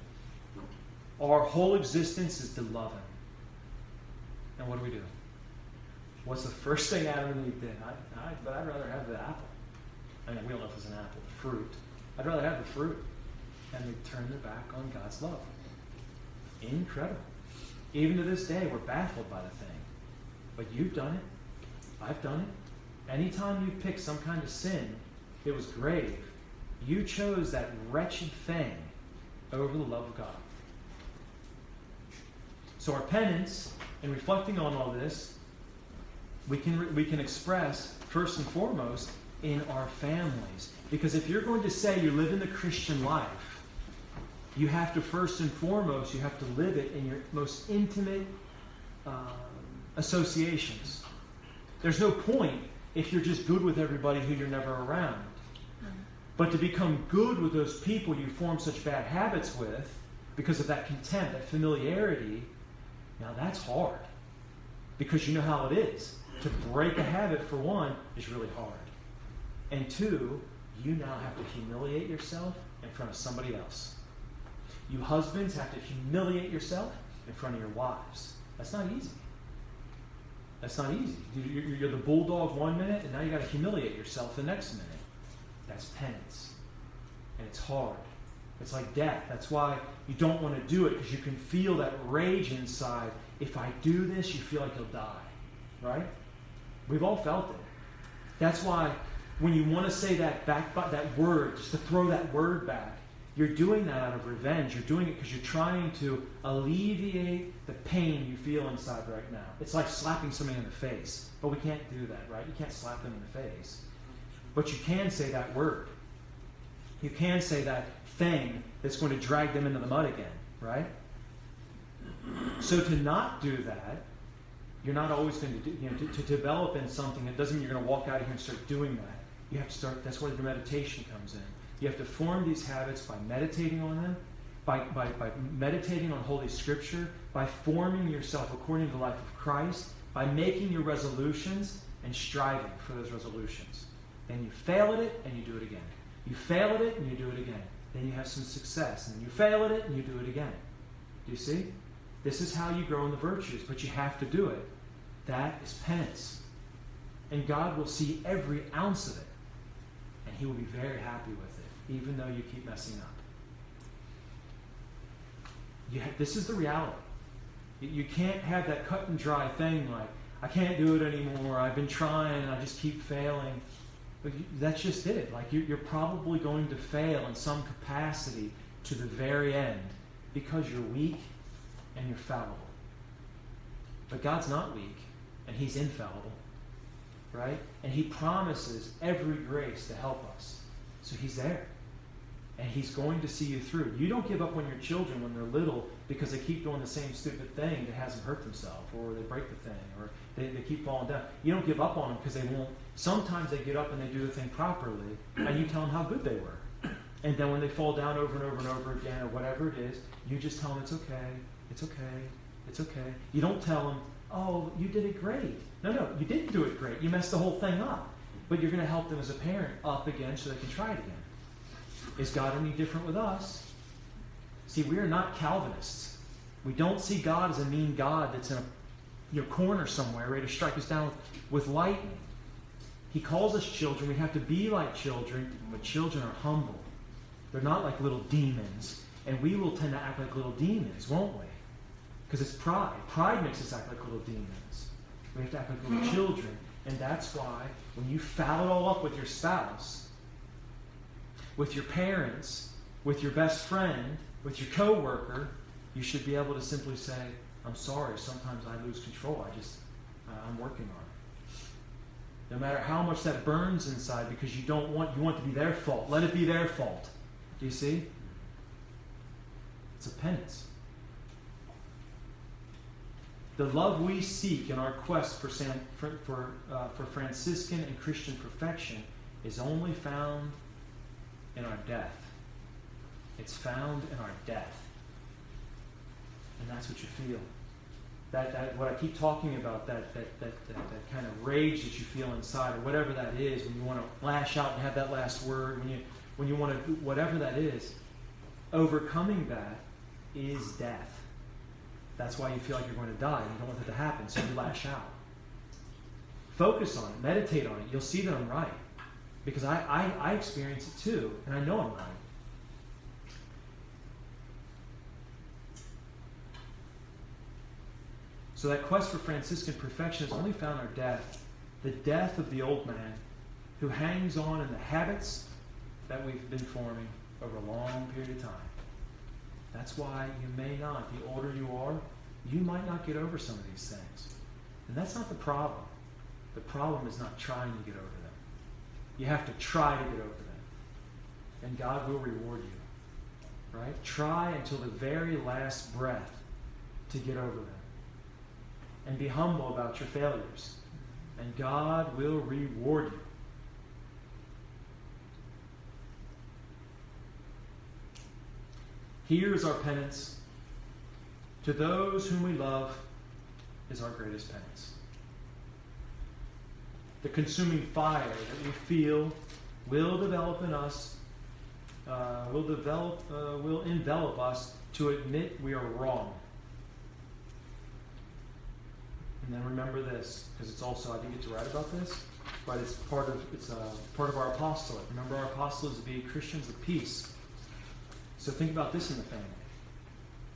Our whole existence is to love Him. And what do? What's the first thing Adam and Eve did? But I'd rather have the apple. I mean, we don't know if it's an apple, the fruit. I'd rather have the fruit. And they turned their back on God's love. Incredible. Even to this day, we're baffled by the thing. But you've done it. I've done it. Anytime you pick some kind of sin, it was grave. You chose that wretched thing over the love of God. So our penance in reflecting on all this, we can express, first and foremost, in our families. Because if you're going to say you live in the Christian life, you have to first and foremost, you have to live it in your most intimate associations. There's no point if you're just good with everybody who you're never around. But to become good with those people you form such bad habits with, because of that contempt, that familiarity, now that's hard. Because you know how it is. To break a habit, for one, is really hard. And two, you now have to humiliate yourself in front of somebody else. You husbands have to humiliate yourself in front of your wives. That's not easy. That's not easy. You're the bulldog one minute, and now you got to humiliate yourself the next minute. That's penance. And it's hard. It's like death. That's why you don't want to do it, because you can feel that rage inside. If I do this, you feel like you'll die. Right? We've all felt it. That's why when you want to say that word, just to throw that word back, you're doing that out of revenge. You're doing it because you're trying to alleviate the pain you feel inside right now. It's like slapping somebody in the face. But we can't do that, right? You can't slap them in the face. But you can say that word. You can say that thing that's going to drag them into the mud again, right? So to not do that, you're not always going to do, to develop in something, it doesn't mean you're going to walk out of here and start doing that. You have to start, that's where the meditation comes in. You have to form these habits by meditating on them, by meditating on Holy Scripture, by forming yourself according to the life of Christ, by making your resolutions and striving for those resolutions. Then you fail at it and you do it again. You fail at it and you do it again. Then you have some success. And then you fail at it and you do it again. Do you see? This is how you grow in the virtues, but you have to do it. That is penance. And God will see every ounce of it. And He will be very happy with it, even though you keep messing up. This is the reality. You can't have that cut and dry thing like, I can't do it anymore, I've been trying, I just keep failing. But that's just it. Like you're probably going to fail in some capacity to the very end because you're weak and you're fallible. But God's not weak, and He's infallible, right? And He promises every grace to help us. So He's there. And He's going to see you through. You don't give up on your children when they're little because they keep doing the same stupid thing that has them hurt themselves, or they break the thing, or they keep falling down. You don't give up on them because they won't. Sometimes they get up and they do the thing properly, and you tell them how good they were. And then when they fall down over and over and over again, or whatever it is, you just tell them it's okay, it's okay, it's okay. You don't tell them, oh, you did it great. No, you didn't do it great. You messed the whole thing up. But you're going to help them as a parent up again so they can try it again. Is God any different with us? See, we are not Calvinists. We don't see God as a mean God that's in a corner somewhere ready to strike us down with lightning. He calls us children. We have to be like children, but children are humble. They're not like little demons. And we will tend to act like little demons, won't we? Because it's pride. Pride makes us act like little demons. We have to act like little children. And that's why when you foul it all up with your spouse, with your parents, with your best friend, with your coworker, you should be able to simply say, I'm sorry, sometimes I lose control. I'm working on it. No matter how much that burns inside, because you want it to be their fault. Let it be their fault. Do you see? It's a penance. The love we seek in our quest for Franciscan and Christian perfection is only found in our death. It's found in our death. And that's what you feel. That what I keep talking about, that kind of rage that you feel inside, or whatever that is, when you want to lash out and have that last word, when you want to do whatever that is, overcoming that is death. That's why you feel like you're going to die. You don't want that to happen, so you lash out. Focus on it. Meditate on it. You'll see that I'm right. Because I experience it too, and I know I'm right. So that quest for Franciscan perfection is only found in our death. The death of the old man who hangs on in the habits that we've been forming over a long period of time. That's why you may not, the older you are, you might not get over some of these things. And that's not the problem. The problem is not trying to get over them. You have to try to get over them. And God will reward you. Right? Try until the very last breath to get over them. And be humble about your failures. And God will reward you. Here is our penance. To those whom we love is our greatest penance. The consuming fire that we feel will develop in us, will envelop us to admit we are wrong. And then remember this, because it's also, I think it's right about this, but it's part of our apostolate. Remember, our apostolate is to be Christians of peace. So think about this in the family.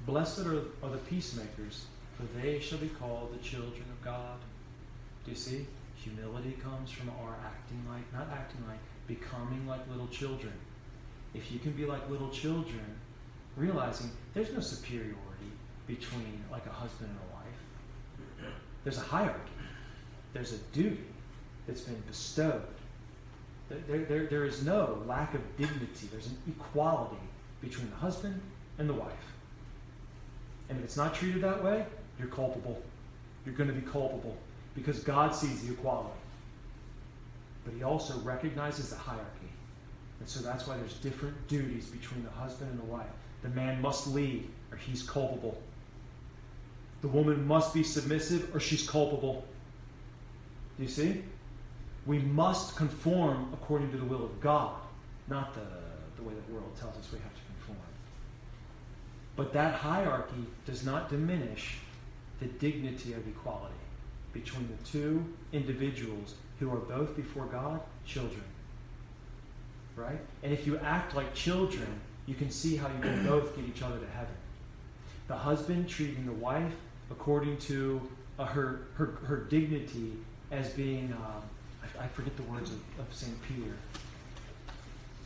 Blessed are the peacemakers, for they shall be called the children of God. Do you see? Humility comes from our becoming like little children. If you can be like little children, realizing there's no superiority between like a husband and a wife. There's a hierarchy. There's a duty that's been bestowed. There is no lack of dignity. There's an equality between the husband and the wife. And if it's not treated that way, you're culpable. You're going to be culpable because God sees the equality. But he also recognizes the hierarchy. And so that's why there's different duties between the husband and the wife. The man must lead or he's culpable. The woman must be submissive or she's culpable. Do you see? We must conform according to the will of God, not the way the world tells us we have to conform. But that hierarchy does not diminish the dignity of equality between the two individuals who are both before God, children. Right? And if you act like children, you can see how you can both get each other to heaven. The husband treating the wife according to her dignity as being, I forget the words of St. Peter,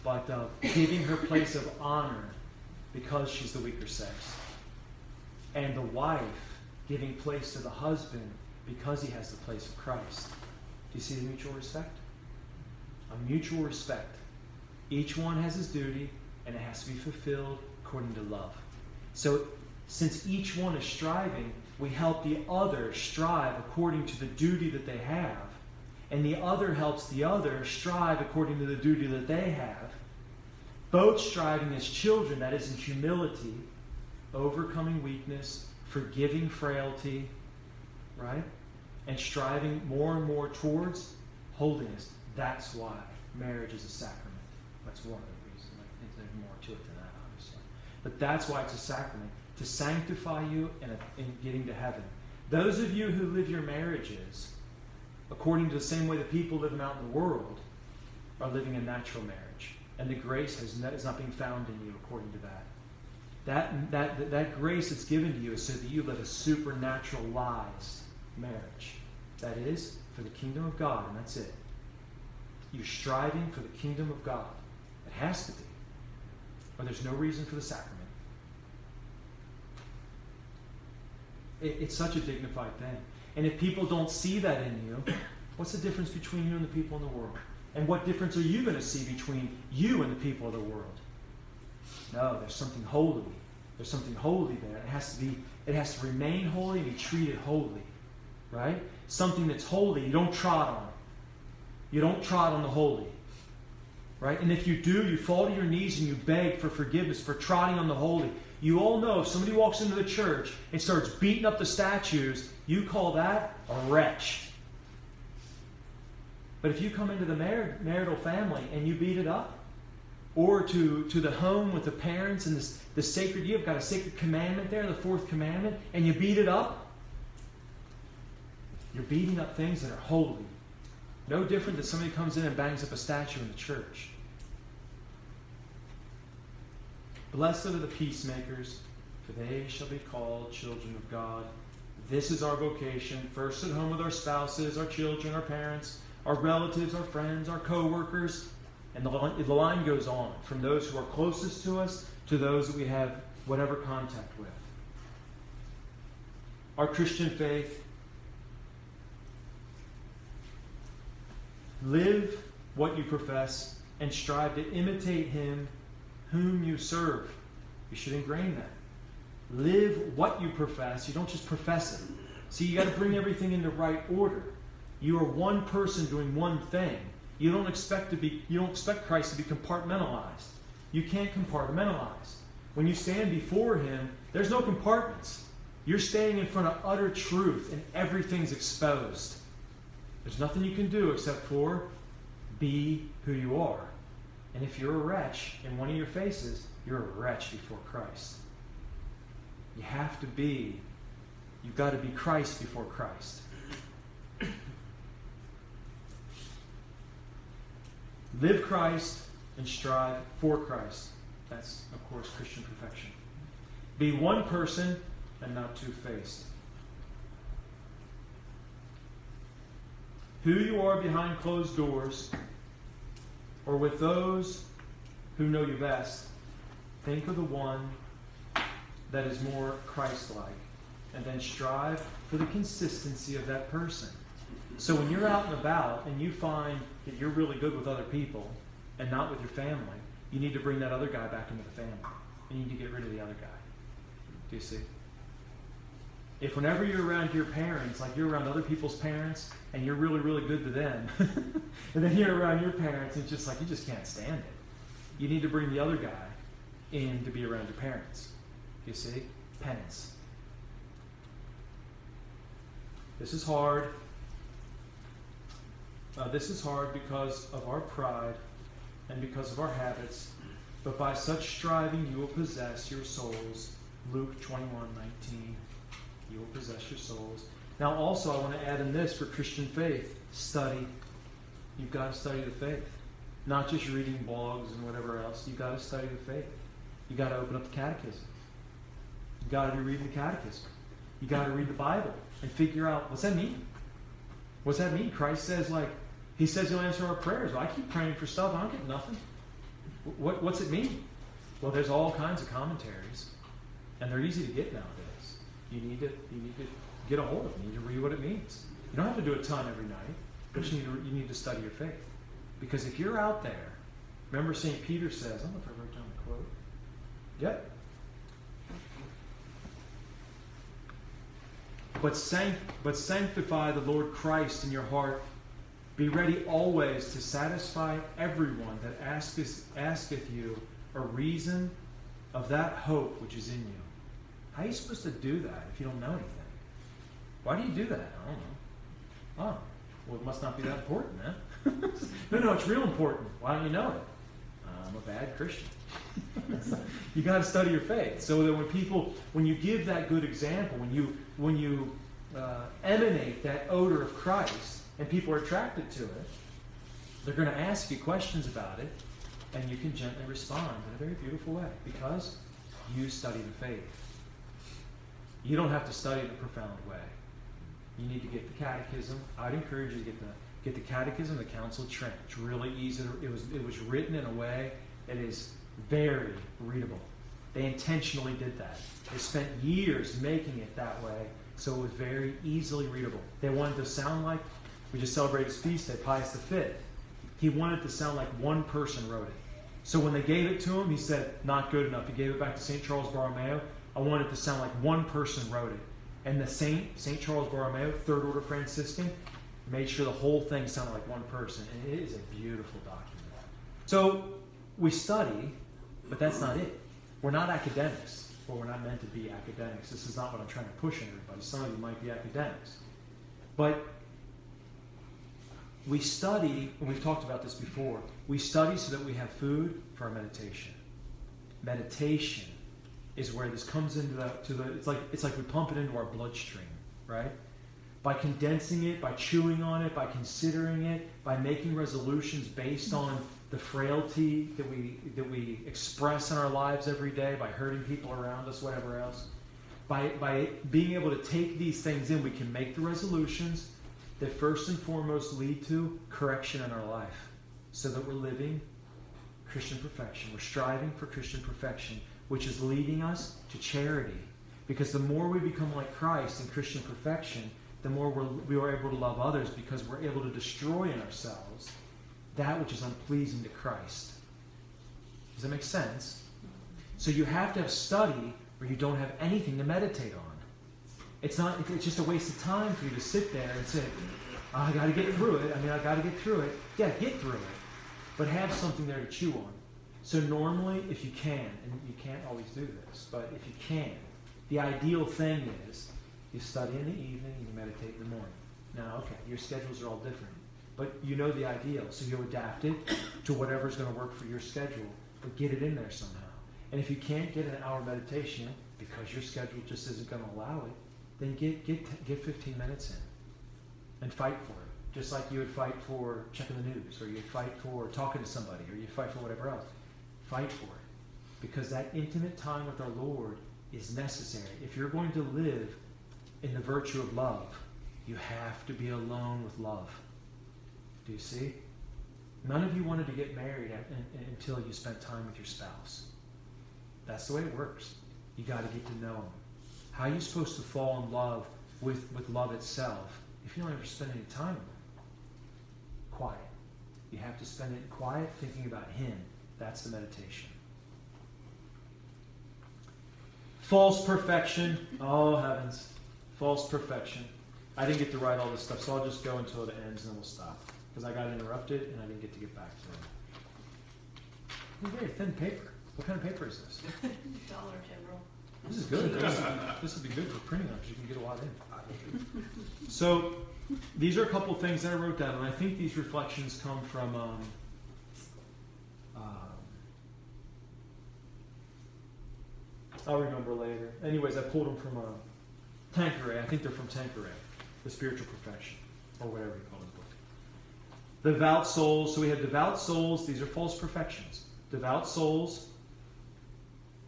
but giving her place of honor because she's the weaker sex. And the wife giving place to the husband because he has the place of Christ. Do you see the mutual respect? A mutual respect. Each one has his duty, and it has to be fulfilled according to love. So, since each one is striving, we help the other strive according to the duty that they have, and the other helps the other strive according to the duty that they have. Both striving as children, that is in humility, overcoming weakness, forgiving frailty, right? And striving more and more towards holiness. That's why marriage is a sacrament. That's one of the reasons. I think there's more to it than that, obviously. But that's why it's a sacrament, to sanctify you in getting to heaven. Those of you who live your marriages according to the same way that people live them out in the world are living a natural marriage. And the grace is not being found in you according to that. That grace that's given to you is so that you live a supernaturalized marriage. That is, for the kingdom of God, and that's it. You're striving for the kingdom of God. It has to be. Or there's no reason for the sacrament. It's such a dignified thing. And if people don't see that in you, what's the difference between you and the people in the world? And what difference are you going to see between you and the people of the world? No, there's something holy. There's something holy there. It has to remain holy and be treated holy. Right? Something that's holy, you don't trot on. You don't trot on the holy. Right? And if you do, you fall to your knees and you beg for forgiveness for trotting on the holy. You all know if somebody walks into the church and starts beating up the statues, you call that a wretch. But if you come into the marital family and you beat it up, or to the home with the parents and the sacred, you've got a sacred commandment there, the fourth commandment, and you beat it up, you're beating up things that are holy. No different than somebody comes in and bangs up a statue in the church. Blessed are the peacemakers, for they shall be called children of God. This is our vocation, first at home with our spouses, our children, our parents, our relatives, our friends, our co-workers. And the line goes on, from those who are closest to us to those that we have whatever contact with. our Christian faith. Live what you profess and strive to imitate him whom you serve. You should ingrain that. Live what you profess. You don't just profess it. See, you got to bring everything into right order. You are one person doing one thing. You don't expect Christ to be compartmentalized. You can't compartmentalize. When you stand before him, there's no compartments. You're standing in front of utter truth and everything's exposed. There's nothing you can do except for be who you are. And if you're a wretch in one of your faces, you're a wretch before Christ. You have to be, you've got to be Christ before Christ. Live Christ and strive for Christ. That's, of course, Christian perfection. Be one person and not two-faced. Who you are behind closed doors or with those who know you best, think of the one that is more Christ-like, and then strive for the consistency of that person. So when you're out and about and you find that you're really good with other people and not with your family, you need to bring that other guy back into the family. You need to get rid of the other guy. Do you see? If whenever you're around your parents, like you're around other people's parents, and you're really, really good to them, and then you're around your parents, and it's just like you just can't stand it. You need to bring the other guy in to be around your parents. You see? Penance. This is hard. This is hard because of our pride and because of our habits. But by such striving you will possess your souls. Luke 21:19. You will possess your souls. Now also I want to add in this for Christian faith. Study. You've got to study the faith. Not just reading blogs and whatever else. You've got to study the faith. You've got to open up the catechism. You've got to be reading the catechism. You've got to read the Bible and figure out, what's that mean? What's that mean? Christ says, he says he'll answer our prayers. Well, I keep praying for stuff. I don't get nothing. What's it mean? Well, there's all kinds of commentaries, and they're easy to get nowadays. You need to get a hold of them. You need to read what it means. You don't have to do a ton every night, but you need to study your faith. Because if you're out there, remember St. Peter says, I don't know if I wrote down the quote. Yep. But sanctify the Lord Christ in your heart. Be ready always to satisfy everyone that asketh you a reason of that hope which is in you. How are you supposed to do that if you don't know anything? Why do you do that? I don't know. Oh, well, it must not be that important, then. No, it's real important. Why don't you know it? I'm a bad Christian. You got to study your faith so that when you give that good example, when you emanate that odor of Christ, and people are attracted to it, they're going to ask you questions about it, and you can gently respond in a very beautiful way because you study the faith. You don't have to study in a profound way. You need to get the catechism. I'd encourage you to get the catechism, the Council of Trent. It's really easy. It was written in a way that is very readable. They intentionally did that. They spent years making it that way, so it was very easily readable. They wanted to sound like, we just celebrated his feast day, Pius V. He wanted it to sound like one person wrote it. So when they gave it to him, he said, not good enough. He gave it back to St. Charles Borromeo. I want it to sound like one person wrote it. And the St. Charles Borromeo, Third Order Franciscan, made sure the whole thing sounded like one person. And it is a beautiful document. So we study, but that's not it. We're not academics. Well, we're not meant to be academics. This is not what I'm trying to push on everybody. Some of you might be academics. But we study, and we've talked about this before, we study so that we have food for our meditation. Meditation is where this comes into it's like we pump it into our bloodstream, right? By condensing it, by chewing on it, by considering it, by making resolutions based on the frailty that we express in our lives every day, by hurting people around us, whatever else. By being able to take these things in, we can make the resolutions that first and foremost lead to correction in our life, so that we're living Christian perfection. We're striving for Christian perfection, which is leading us to charity, Because the more we become like Christ in Christian perfection, the more we are able to love others, because we're able to destroy in ourselves that which is unpleasing to Christ. Does that make sense? So you have to have study where you don't have anything to meditate on. It's just a waste of time for you to sit there and say, oh, I got to get through it. I got to get through it. Yeah, get through it. But have something there to chew on. So normally, if you can, and you can't always do this, but if you can, the ideal thing is you study in the evening and you meditate in the morning. Now, okay, your schedules are all different, but you know the ideal, so you adapt it to whatever's going to work for your schedule, but get it in there somehow. And if you can't get an hour meditation because your schedule just isn't going to allow it, then get 15 minutes in and fight for it. Just like you would fight for checking the news, or you'd fight for talking to somebody, or you'd fight for whatever else. Fight for it. Because that intimate time with our Lord is necessary. If you're going to live in the virtue of love, you have to be alone with love. Do you see? None of you wanted to get married until you spent time with your spouse. That's the way it works. You got to get to know him. How are you supposed to fall in love with love itself if you don't ever spend any time with him? Quiet. You have to spend it quiet, thinking about him. That's the meditation. False perfection. Oh, heavens. False perfection. I didn't get to write all this stuff, so I'll just go until it ends and then we'll stop. Because I got interrupted and I didn't get to get back to it. Very thin paper. What kind of paper is this? Dollar General. This is good. This would be good for printing on because you can get a lot in. So, these are a couple of things that I wrote down, and I think these reflections come from I'll remember later. Anyways, I pulled them from Tanqueray. I think they're from Tanqueray, The Spiritual Perfection, or whatever you call his book. Devout souls. So we have devout souls. These are false perfections. Devout souls,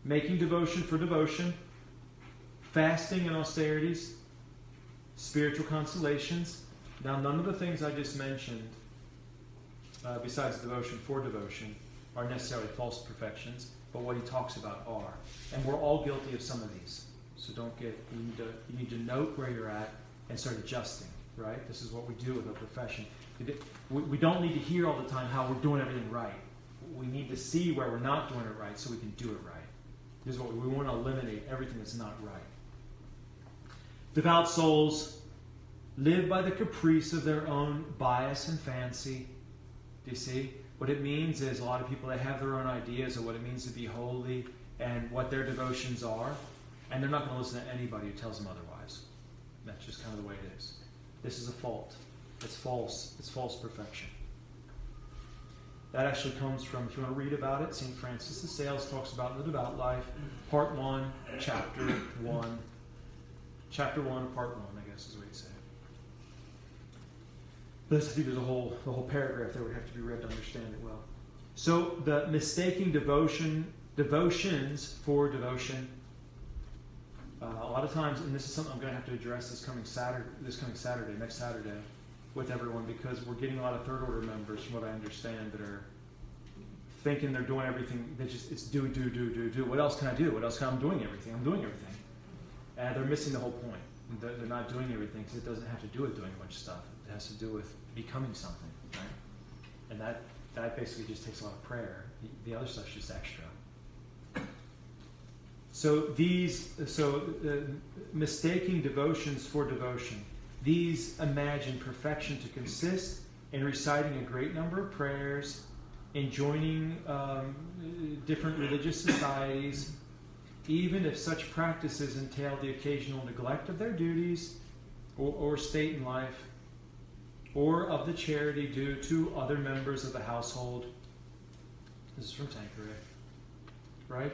making devotion for devotion, fasting and austerities, spiritual consolations. Now, none of the things I just mentioned, besides devotion for devotion, are necessarily false perfections, but what he talks about are. And we're all guilty of some of these. So you need to note where you're at and start adjusting, right? This is what we do with our profession. We don't need to hear all the time how we're doing everything right. We need to see where we're not doing it right so we can do it right. This is what we want to eliminate everything that's not right. Devout souls live by the caprice of their own bias and fancy. Do you see? What it means is a lot of people, they have their own ideas of what it means to be holy and what their devotions are, and they're not going to listen to anybody who tells them otherwise. That's just kind of the way it is. This is a fault. It's false. It's false perfection. That actually comes from, if you want to read about it, St. Francis of Sales talks about in the devout life, part 1, chapter 1. Chapter 1, part 1, I guess is what you say. But I think there's the whole paragraph that would have to be read to understand it well. So the mistaking devotions for devotion. A lot of times, and this is something I'm going to have to address next Saturday, with everyone, because we're getting a lot of third order members, from what I understand, that are thinking they're doing everything. It's do. What else can I do? I'm doing everything. I'm doing everything. And they're missing the whole point. They're not doing everything because it doesn't have to do with doing a bunch of stuff. It has to do with becoming something, right? And that basically just takes a lot of prayer. The other stuff's just extra. So mistaking devotions for devotion. These imagine perfection to consist in reciting a great number of prayers, in joining different religious societies, even if such practices entail the occasional neglect of their duties or state in life, or of the charity due to other members of the household. This is from Tanqueray, right?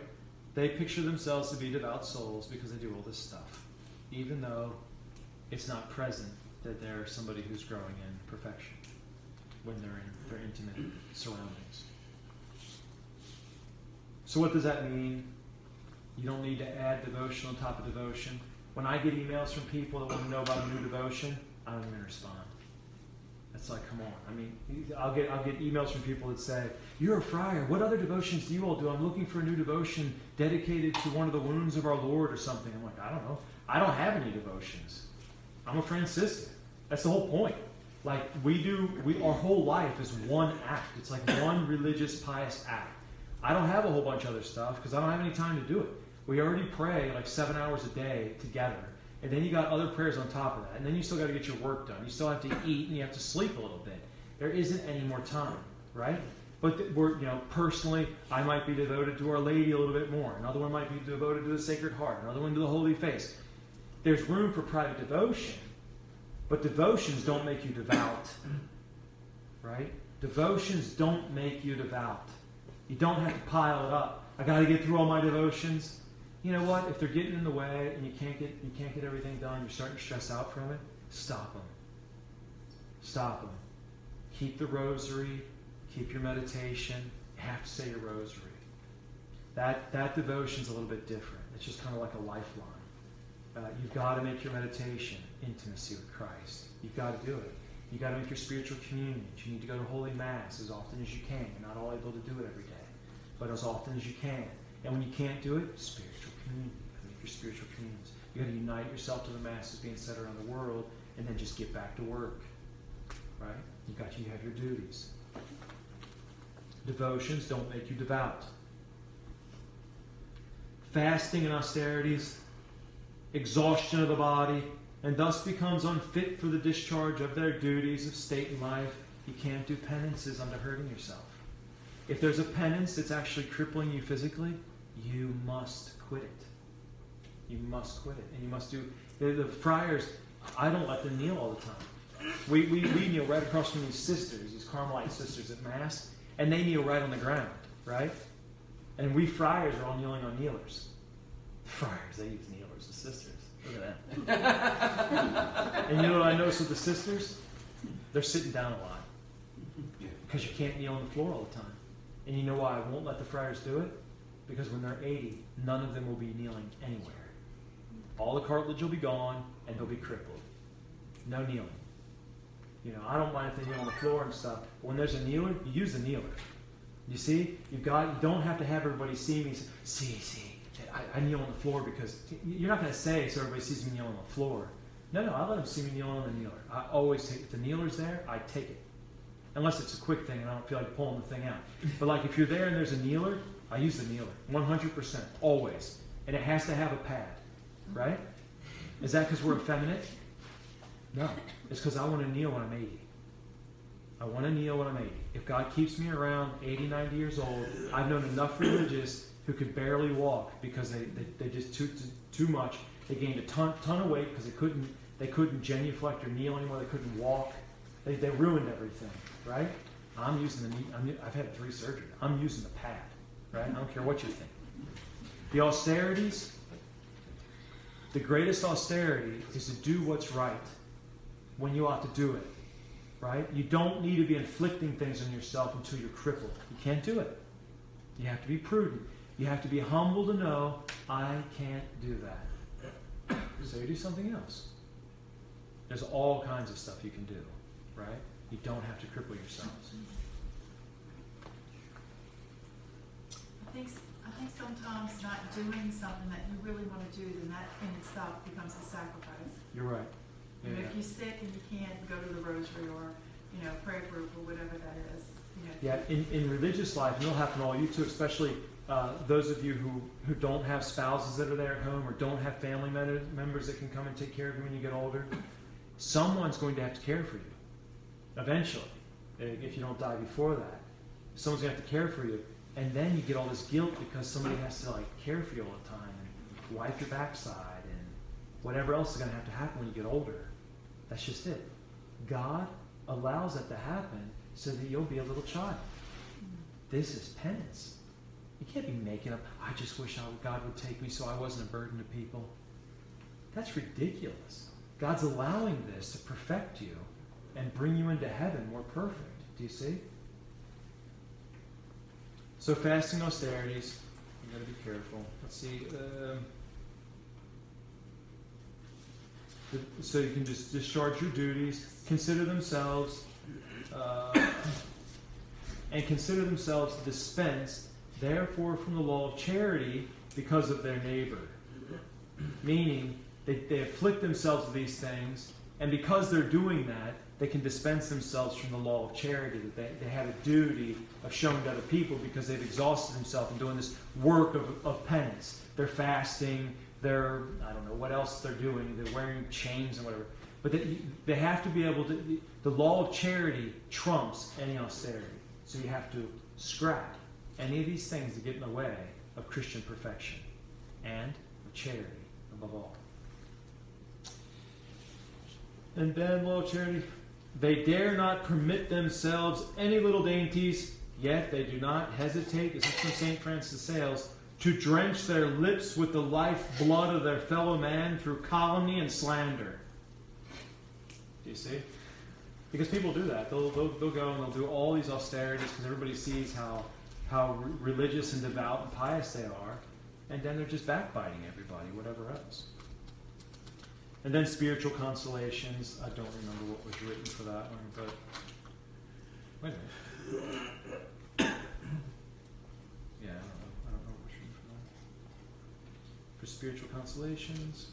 They picture themselves to be devout souls because they do all this stuff, even though it's not present that they're somebody who's growing in perfection when they're in their intimate surroundings. So what does that mean? You don't need to add devotion on top of devotion. When I get emails from people that want to know about a new devotion, I don't even respond. It's like, come on. I mean, I'll get emails from people that say, "You're a friar. What other devotions do you all do? I'm looking for a new devotion dedicated to one of the wounds of our Lord or something." I'm like, I don't know. I don't have any devotions. I'm a Franciscan. That's the whole point. Like, our whole life is one act. It's like one religious, pious act. I don't have a whole bunch of other stuff because I don't have any time to do it. We already pray like 7 hours a day together. And then you got other prayers on top of that. And then you still got to get your work done. You still have to eat and you have to sleep a little bit. There isn't any more time, right? But we're, personally, I might be devoted to Our Lady a little bit more. Another one might be devoted to the Sacred Heart. Another one to the Holy Face. There's room for private devotion. But devotions don't make you devout, right? Devotions don't make you devout. You don't have to pile it up. I got to get through all my devotions. You know what? If they're getting in the way and you can't get everything done, you're starting to stress out from it, stop them. Stop them. Keep the rosary. Keep your meditation. You have to say your rosary. That devotion's a little bit different. It's just kind of like a lifeline. You've got to make your meditation intimacy with Christ. You've got to do it. You've got to make your spiritual communions. You need to go to Holy Mass as often as you can. You're not all able to do it every day, but as often as you can. And when you can't do it, spiritual communion. You got to make your spiritual communions. You got to unite yourself to the Masses being said around the world, and then just get back to work. Right? You have your duties. Devotions don't make you devout. Fasting and austerities, exhaustion of the body, and thus becomes unfit for the discharge of their duties of state and life. You can't do penances under hurting yourself. If there's a penance that's actually crippling you physically, you must quit it. You must quit it. And you must do... The friars, I don't let them kneel all the time. We kneel right across from these sisters, these Carmelite sisters at Mass, and they kneel right on the ground, right? And we friars are all kneeling on kneelers. The friars, they use kneelers, the sisters. Look at that. And you know what I noticed with the sisters? They're sitting down a lot. Because you can't kneel on the floor all the time. And you know why I won't let the friars do it? Because when they're 80, none of them will be kneeling anywhere. All the cartilage will be gone, and they'll be crippled. No kneeling. I don't mind if they kneel on the floor and stuff. But when there's a kneeler, you use the kneeler. You see? You don't have to have everybody see me. See. I kneel on the floor because you're not going to say so everybody sees me kneel on the floor. No, I let them see me kneel on the kneeler. I always take, if the kneeler's there, I take it. Unless it's a quick thing and I don't feel like pulling the thing out. But like if you're there and there's a kneeler, I use the kneeler. 100%. Always. And it has to have a pad. Right? Is that because we're effeminate? No. It's because I want to kneel when I'm 80. I want to kneel when I'm 80. If God keeps me around 80, 90 years old, I've known enough religious who could barely walk because they just too much. They gained a ton of weight because they couldn't genuflect or kneel anymore. They couldn't walk. They ruined everything, right? I'm using the knee. I've had 3 surgeries. I'm using the pad, right? I don't care what you think. The austerities. The greatest austerity is to do what's right when you ought to do it, right? You don't need to be inflicting things on yourself until you're crippled. You can't do it. You have to be prudent. You have to be humble to know, I can't do that. So you do something else. There's all kinds of stuff you can do, right? You don't have to cripple yourselves. I think sometimes not doing something that you really want to do, then that in itself becomes a sacrifice. You're right. Yeah, If you're sick and you can't go to the rosary or, prayer group or whatever that is. Yeah, in religious life, and it'll happen to all you too, especially those of you who don't have spouses that are there at home or don't have family members that can come and take care of you when you get older. Someone's going to have to care for you. Eventually. If you don't die before that. Someone's going to have to care for you. And then you get all this guilt because somebody has to care for you all the time and wipe your backside and whatever else is going to have to happen when you get older. That's just it. God allows that to happen so that you'll be a little child. This is penance. You can't be making up, I just wish God would take me so I wasn't a burden to people. That's ridiculous. God's allowing this to perfect you and bring you into heaven more perfect. Do you see? So fasting, austerities, you've got to be careful. Let's see. So you can just discharge your duties, consider themselves and consider themselves dispensed, therefore, from the law of charity because of their neighbor. Meaning, they afflict themselves with these things, and because they're doing that, they can dispense themselves from the law of charity, that they have a duty of showing to other people because they've exhausted themselves in doing this work of penance. They're fasting, they're, I don't know what else they're doing, they're wearing chains and whatever. But they have to be able to, the law of charity trumps any austerity. So you have to scrap any of these things that get in the way of Christian perfection and of charity above all. And then, law of charity, they dare not permit themselves any little dainties, yet they do not hesitate, this is from St. Francis de Sales, to drench their lips with the life blood of their fellow man through calumny and slander. Do you see? Because people do that. They'll go and they'll do all these austerities because everybody sees how religious and devout and pious they are, and then they're just backbiting everybody, whatever else. And then spiritual consolations. I don't remember what was written for that one, but wait a minute. Yeah, I don't know what was written for that. For spiritual consolations.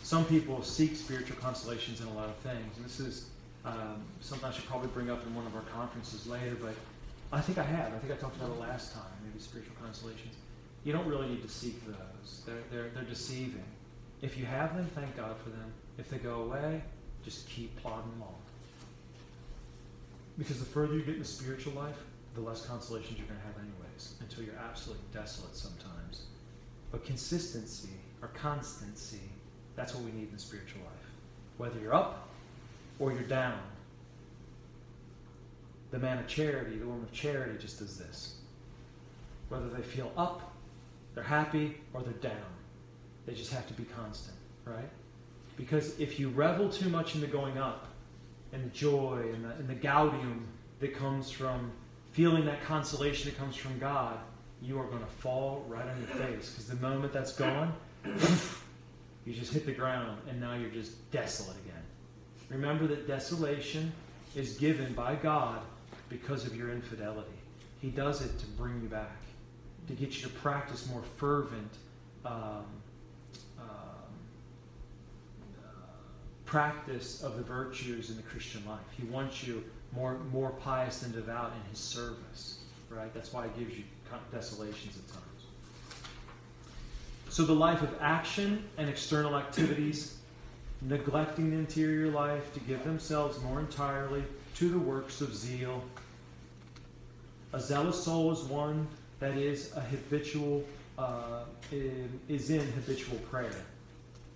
Some people seek spiritual consolations in a lot of things. And this is something I should probably bring up in one of our conferences later, but I think I have. I think I talked about it last time, maybe spiritual consolations. You don't really need to seek those. They're deceiving. If you have them, thank God for them. If they go away, just keep plodding along. Because the further you get in the spiritual life, the less consolations you're going to have anyways, until you're absolutely desolate sometimes. But consistency, or constancy, that's what we need in the spiritual life. Whether you're up or you're down. The man of charity, the woman of charity just does this. Whether they feel up, they're happy, or they're down. They just have to be constant, right? Because if you revel too much in the going up, and the joy, and the gaudium that comes from feeling that consolation that comes from God, you are going to fall right on your face. Because the moment that's gone, you just hit the ground, and now you're just desolate again. Remember that desolation is given by God because of your infidelity. He does it to bring you back, to get you to practice more fervent practice of the virtues in the Christian life. He wants you more pious and devout in His service, right? That's why He gives you desolations at times. So the life of action and external activities, neglecting the interior life to give themselves more entirely to the works of zeal. A zealous soul is one that is a habitual, is in habitual prayer.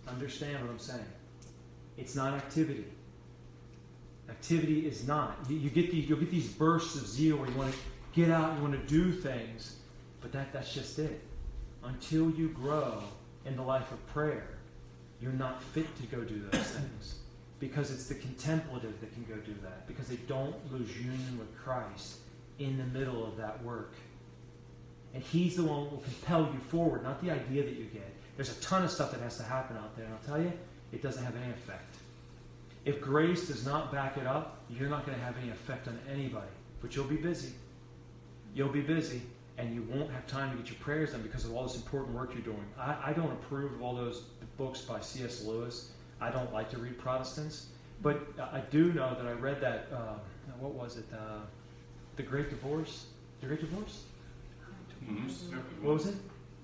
Understand what I'm saying? It's not activity. Activity is not. You'll get these bursts of zeal where you want to get out, you want to do things, but that's just it. Until you grow in the life of prayer, you're not fit to go do those things. Because it's the contemplative that can go do that. Because they don't lose union with Christ in the middle of that work. And He's the one who will compel you forward, not the idea that you get. There's a ton of stuff that has to happen out there, and I'll tell you, it doesn't have any effect. If grace does not back it up, you're not going to have any effect on anybody. But you'll be busy. You'll be busy, and you won't have time to get your prayers done because of all this important work you're doing. I don't approve of all those books by C.S. Lewis. I don't like to read Protestants. But I do know that I read that, what was it? The Great Divorce? The Great Divorce? What was it?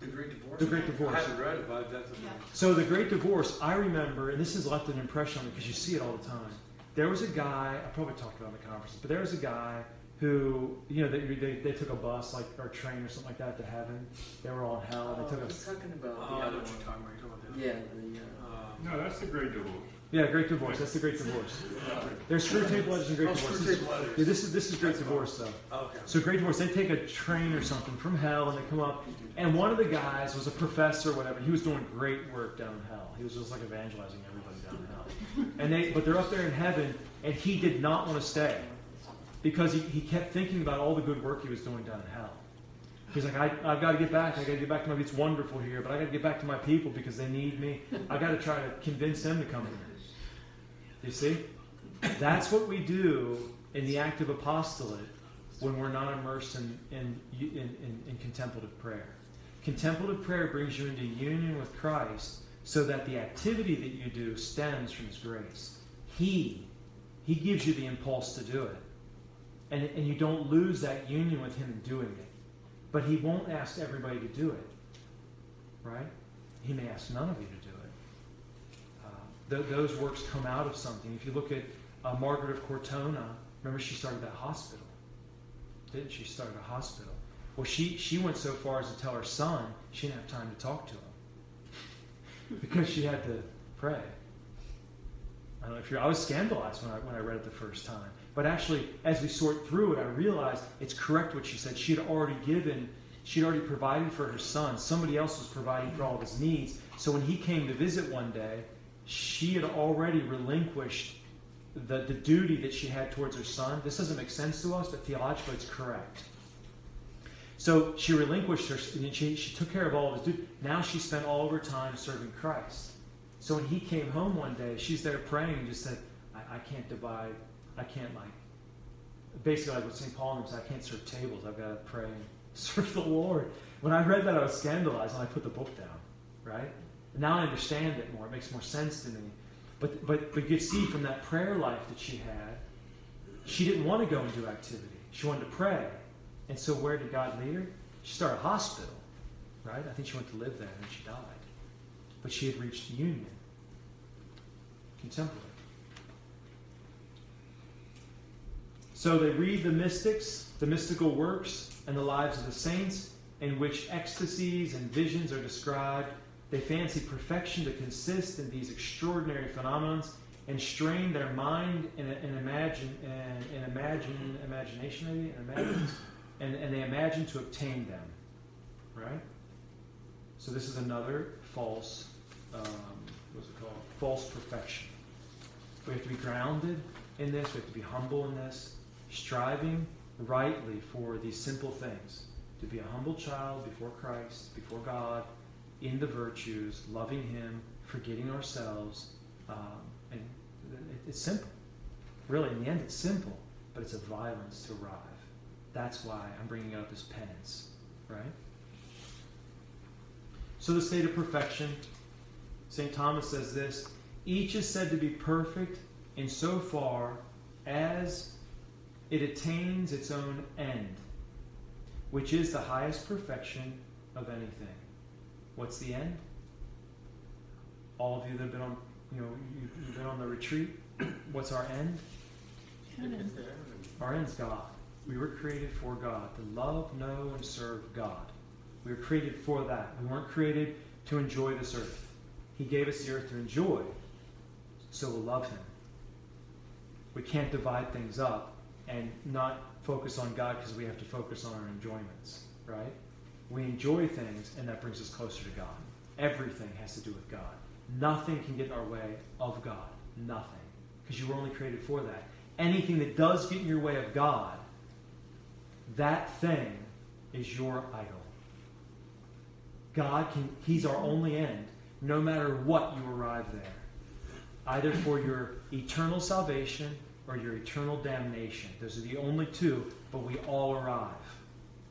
The Great Divorce? The Great Divorce. I haven't read about that. Yeah. So the Great Divorce, I remember, and this has left an impression on me because you see it all the time. There was a guy, I probably talked about it in the conference, but there was a guy who, they took a bus or a train or something like that to heaven. They were all in hell. And they took He's talking about I know what you're talking about. You're talking about No, that's the Great Divorce. Yeah, Great Divorce. That's the Great Divorce. There's Screw Tape Letters and Great Divorce. Yeah, this is Great Divorce, though. Okay. So Great Divorce, they take a train or something from hell and they come up. And one of the guys was a professor or whatever. He was doing great work down in hell. He was just like evangelizing everybody down in hell. But they're up there in heaven, and he did not want to stay because he kept thinking about all the good work he was doing down in hell. He's like, I've got to get back. I've got to get back to my people. It's wonderful here, but I've got to get back to my people because they need me. I've got to try to convince them to come here. You see? That's what we do in the act of apostolate when we're not immersed in contemplative prayer. Contemplative prayer brings you into union with Christ so that the activity that you do stems from His grace. He gives you the impulse to do it. And you don't lose that union with Him in doing it. But He won't ask everybody to do it. Right? He may ask none of you to do it. Those works come out of something. If you look at Margaret of Cortona, remember she started that hospital. Didn't she? Started a hospital. Well, she went so far as to tell her son she didn't have time to talk to him because she had to pray. I don't know if I was scandalized when I read it the first time. But actually, as we sort through it, I realized it's correct what she said. She'd already provided for her son. Somebody else was providing for all of his needs. So when he came to visit one day, she had already relinquished the duty that she had towards her son. This doesn't make sense to us, but theologically it's correct. So she relinquished her, and she took care of all of his duty. Now she spent all of her time serving Christ. So when he came home one day, she's there praying and just said, I can't divide, I can't basically like what St. Paul said, I can't serve tables, I've got to pray and serve the Lord. When I read that, I was scandalized and I put the book down, right? Now I understand it more, it makes more sense to me. But you could see from that prayer life that she had, she didn't want to go and do activity. She wanted to pray. And so where did God lead her? She started a hospital, right? I think she went to live there and then she died. But she had reached union. Contemplative. So they read the mystics, the mystical works, and the lives of the saints, in which ecstasies and visions are described. They fancy perfection to consist in these extraordinary phenomena and strain their mind and they imagine to obtain them. Right? So this is another false, false perfection. We have to be grounded in this. We have to be humble in this, striving rightly for these simple things. To be a humble child before Christ, before God, in the virtues, loving Him, forgetting ourselves. And it's simple. Really, in the end, it's simple, but it's a violence to arrive. That's why I'm bringing it up as penance, right? So the state of perfection, St. Thomas says this, each is said to be perfect in so far as it attains its own end, which is the highest perfection of anything. What's the end? All of you that have been on, you've been on the retreat. What's our end? Our end's God. We were created for God, to love, know, and serve God. We were created for that. We weren't created to enjoy this earth. He gave us the earth to enjoy, so we'll love Him. We can't divide things up and not focus on God because we have to focus on our enjoyments, right? We enjoy things, and that brings us closer to God. Everything has to do with God. Nothing can get in our way of God. Nothing. Because you were only created for that. Anything that does get in your way of God, that thing is your idol. God He's our only end. No matter what, you arrive there. Either for your eternal salvation or your eternal damnation. Those are the only two, but we all arrive.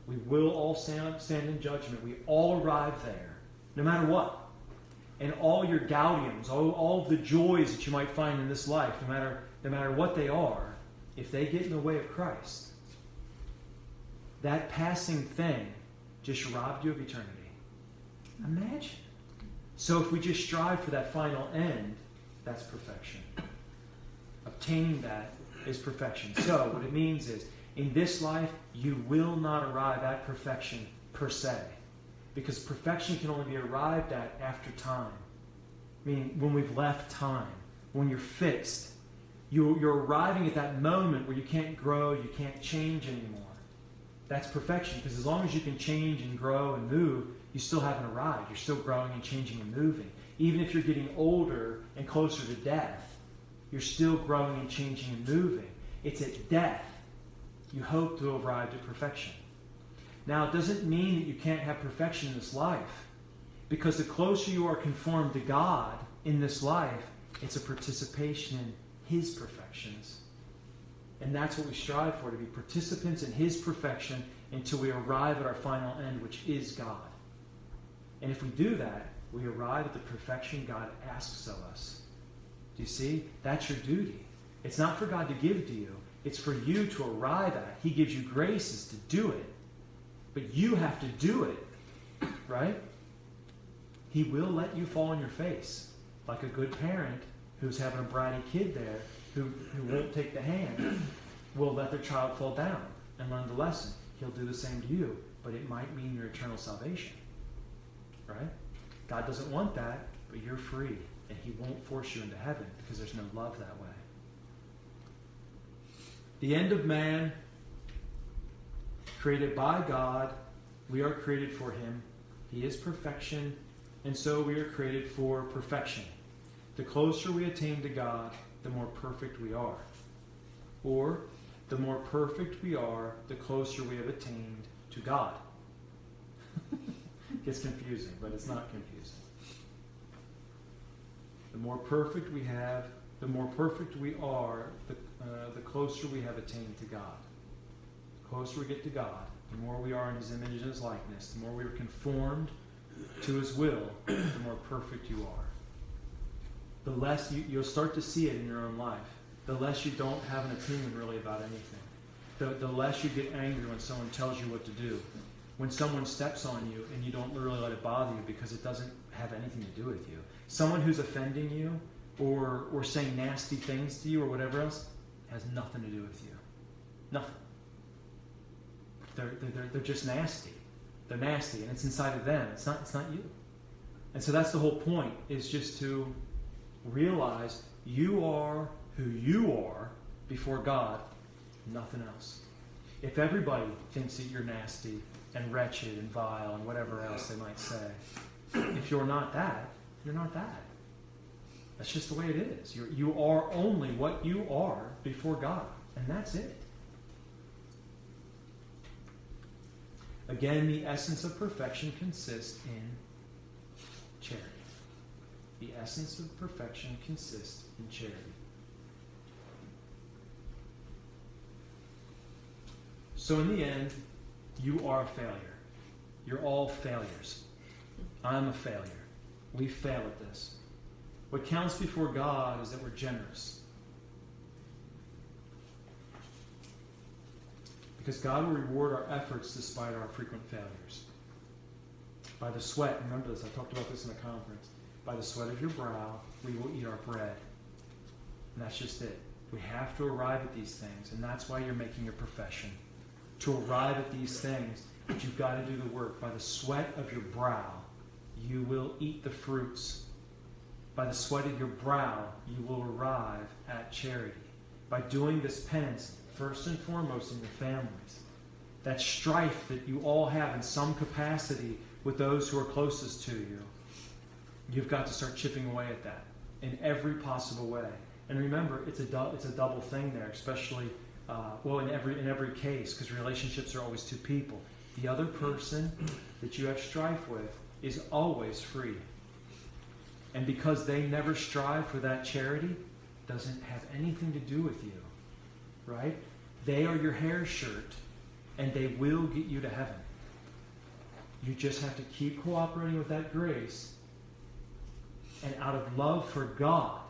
We will all stand in judgment. We all arrive there, no matter what. And all your gaudiums, all of the joys that you might find in this life, no matter what they are, if they get in the way of Christ, that passing thing just robbed you of eternity. Imagine. So if we just strive for that final end, that's perfection. Obtaining that is perfection. So what it means is, in this life, you will not arrive at perfection per se. Because perfection can only be arrived at after time. Meaning when we've left time. When you're fixed. You're arriving at that moment where you can't grow, you can't change anymore. That's perfection. Because as long as you can change and grow and move, you still haven't arrived. You're still growing and changing and moving. Even if you're getting older and closer to death, you're still growing and changing and moving. It's at death you hope to have arrived at perfection. Now, it doesn't mean that you can't have perfection in this life, because the closer you are conformed to God in this life, it's a participation in His perfections. And that's what we strive for, to be participants in His perfection until we arrive at our final end, which is God. And if we do that, we arrive at the perfection God asks of us. Do you see? That's your duty. It's not for God to give to you. It's for you to arrive at. He gives you graces to do it. But you have to do it. Right? He will let you fall on your face. Like a good parent who's having a bratty kid there who won't take the hand will let their child fall down and learn the lesson. He'll do the same to you, but it might mean your eternal salvation. Right? God doesn't want that, but you're free, and He won't force you into heaven because there's no love that way. The end of man, created by God, we are created for Him. He is perfection, and so we are created for perfection. The closer we attain to God, the more perfect we are. Or, the more perfect we are, the closer we have attained to God. It gets confusing, but it's not confusing. The more perfect we have, the more perfect we are, the closer we have attained to God. The closer we get to God, the more we are in His image and His likeness, the more we are conformed to His will, the more perfect you are. The less you'll start to see it in your own life. The less you don't have an opinion really about anything. The less you get angry when someone tells you what to do. When someone steps on you and you don't really let it bother you because it doesn't have anything to do with you. Someone who's offending you or saying nasty things to you or whatever else has nothing to do with you. Nothing. They're just nasty. They're nasty, and it's inside of them. It's not you. And so that's the whole point, is just to realize you are who you are before God, nothing else. If everybody thinks that you're nasty and wretched and vile and whatever else they might say, if you're not that, you're not that. That's just the way it is. You are only what you are before God, and that's it. Again, the essence of perfection consists in charity. The essence of perfection consists in charity. So in the end, you are a failure. You're all failures. I'm a failure. We fail at this. What counts before God is that we're generous. Because God will reward our efforts despite our frequent failures. By the sweat, remember this, I talked about this in a conference. By the sweat of your brow, we will eat our bread. And that's just it. We have to arrive at these things, and that's why you're making your profession. To arrive at these things, but you've got to do the work. By the sweat of your brow, you will eat the fruits. By the sweat of your brow, you will arrive at charity. By doing this penance, first and foremost in your families, that strife that you all have in some capacity with those who are closest to you, you've got to start chipping away at that in every possible way. And remember, it's a double thing there, especially in every case, because relationships are always two people. The other person that you have strife with is always free. And because they never strive for that charity, doesn't have anything to do with you. Right? They are your hair shirt, and they will get you to heaven. You just have to keep cooperating with that grace, and out of love for God,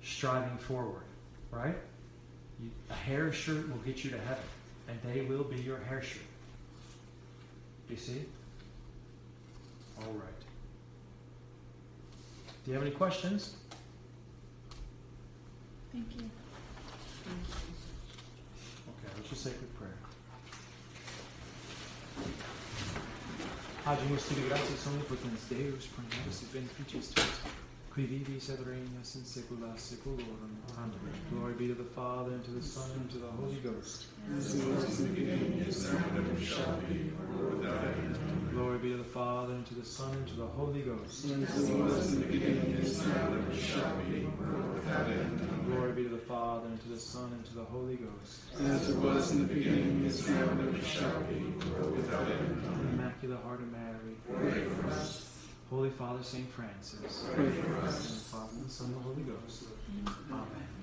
striving forward. Right? A hair shirt will get you to heaven, and they will be your hair shirt. Do you see? All right. Do you have any questions? Thank you. Okay, let's just say a quick prayer. Agimus tibi gratias omnipotens Deus, pro nobis et beneficiis tuus, qui vivis et regnas in saecula saeculorum. Amen. Glory be to the Father, and to the Son, and to the Holy Ghost. As it was in the beginning, is now, and ever shall be, world without end. Glory be to the Father, and to the Son, and to the Holy Ghost. As it was in the beginning, is now, and ever shall be, world without end. Glory be to the Father, and to the Son, and to the Holy Ghost. As it was in the beginning, is now, and ever shall be, world without end. Immaculate Heart of Mary, Pray for us. Holy Father Saint Francis, Pray for us. and the Father, and the Son, and the Holy Ghost. Amen.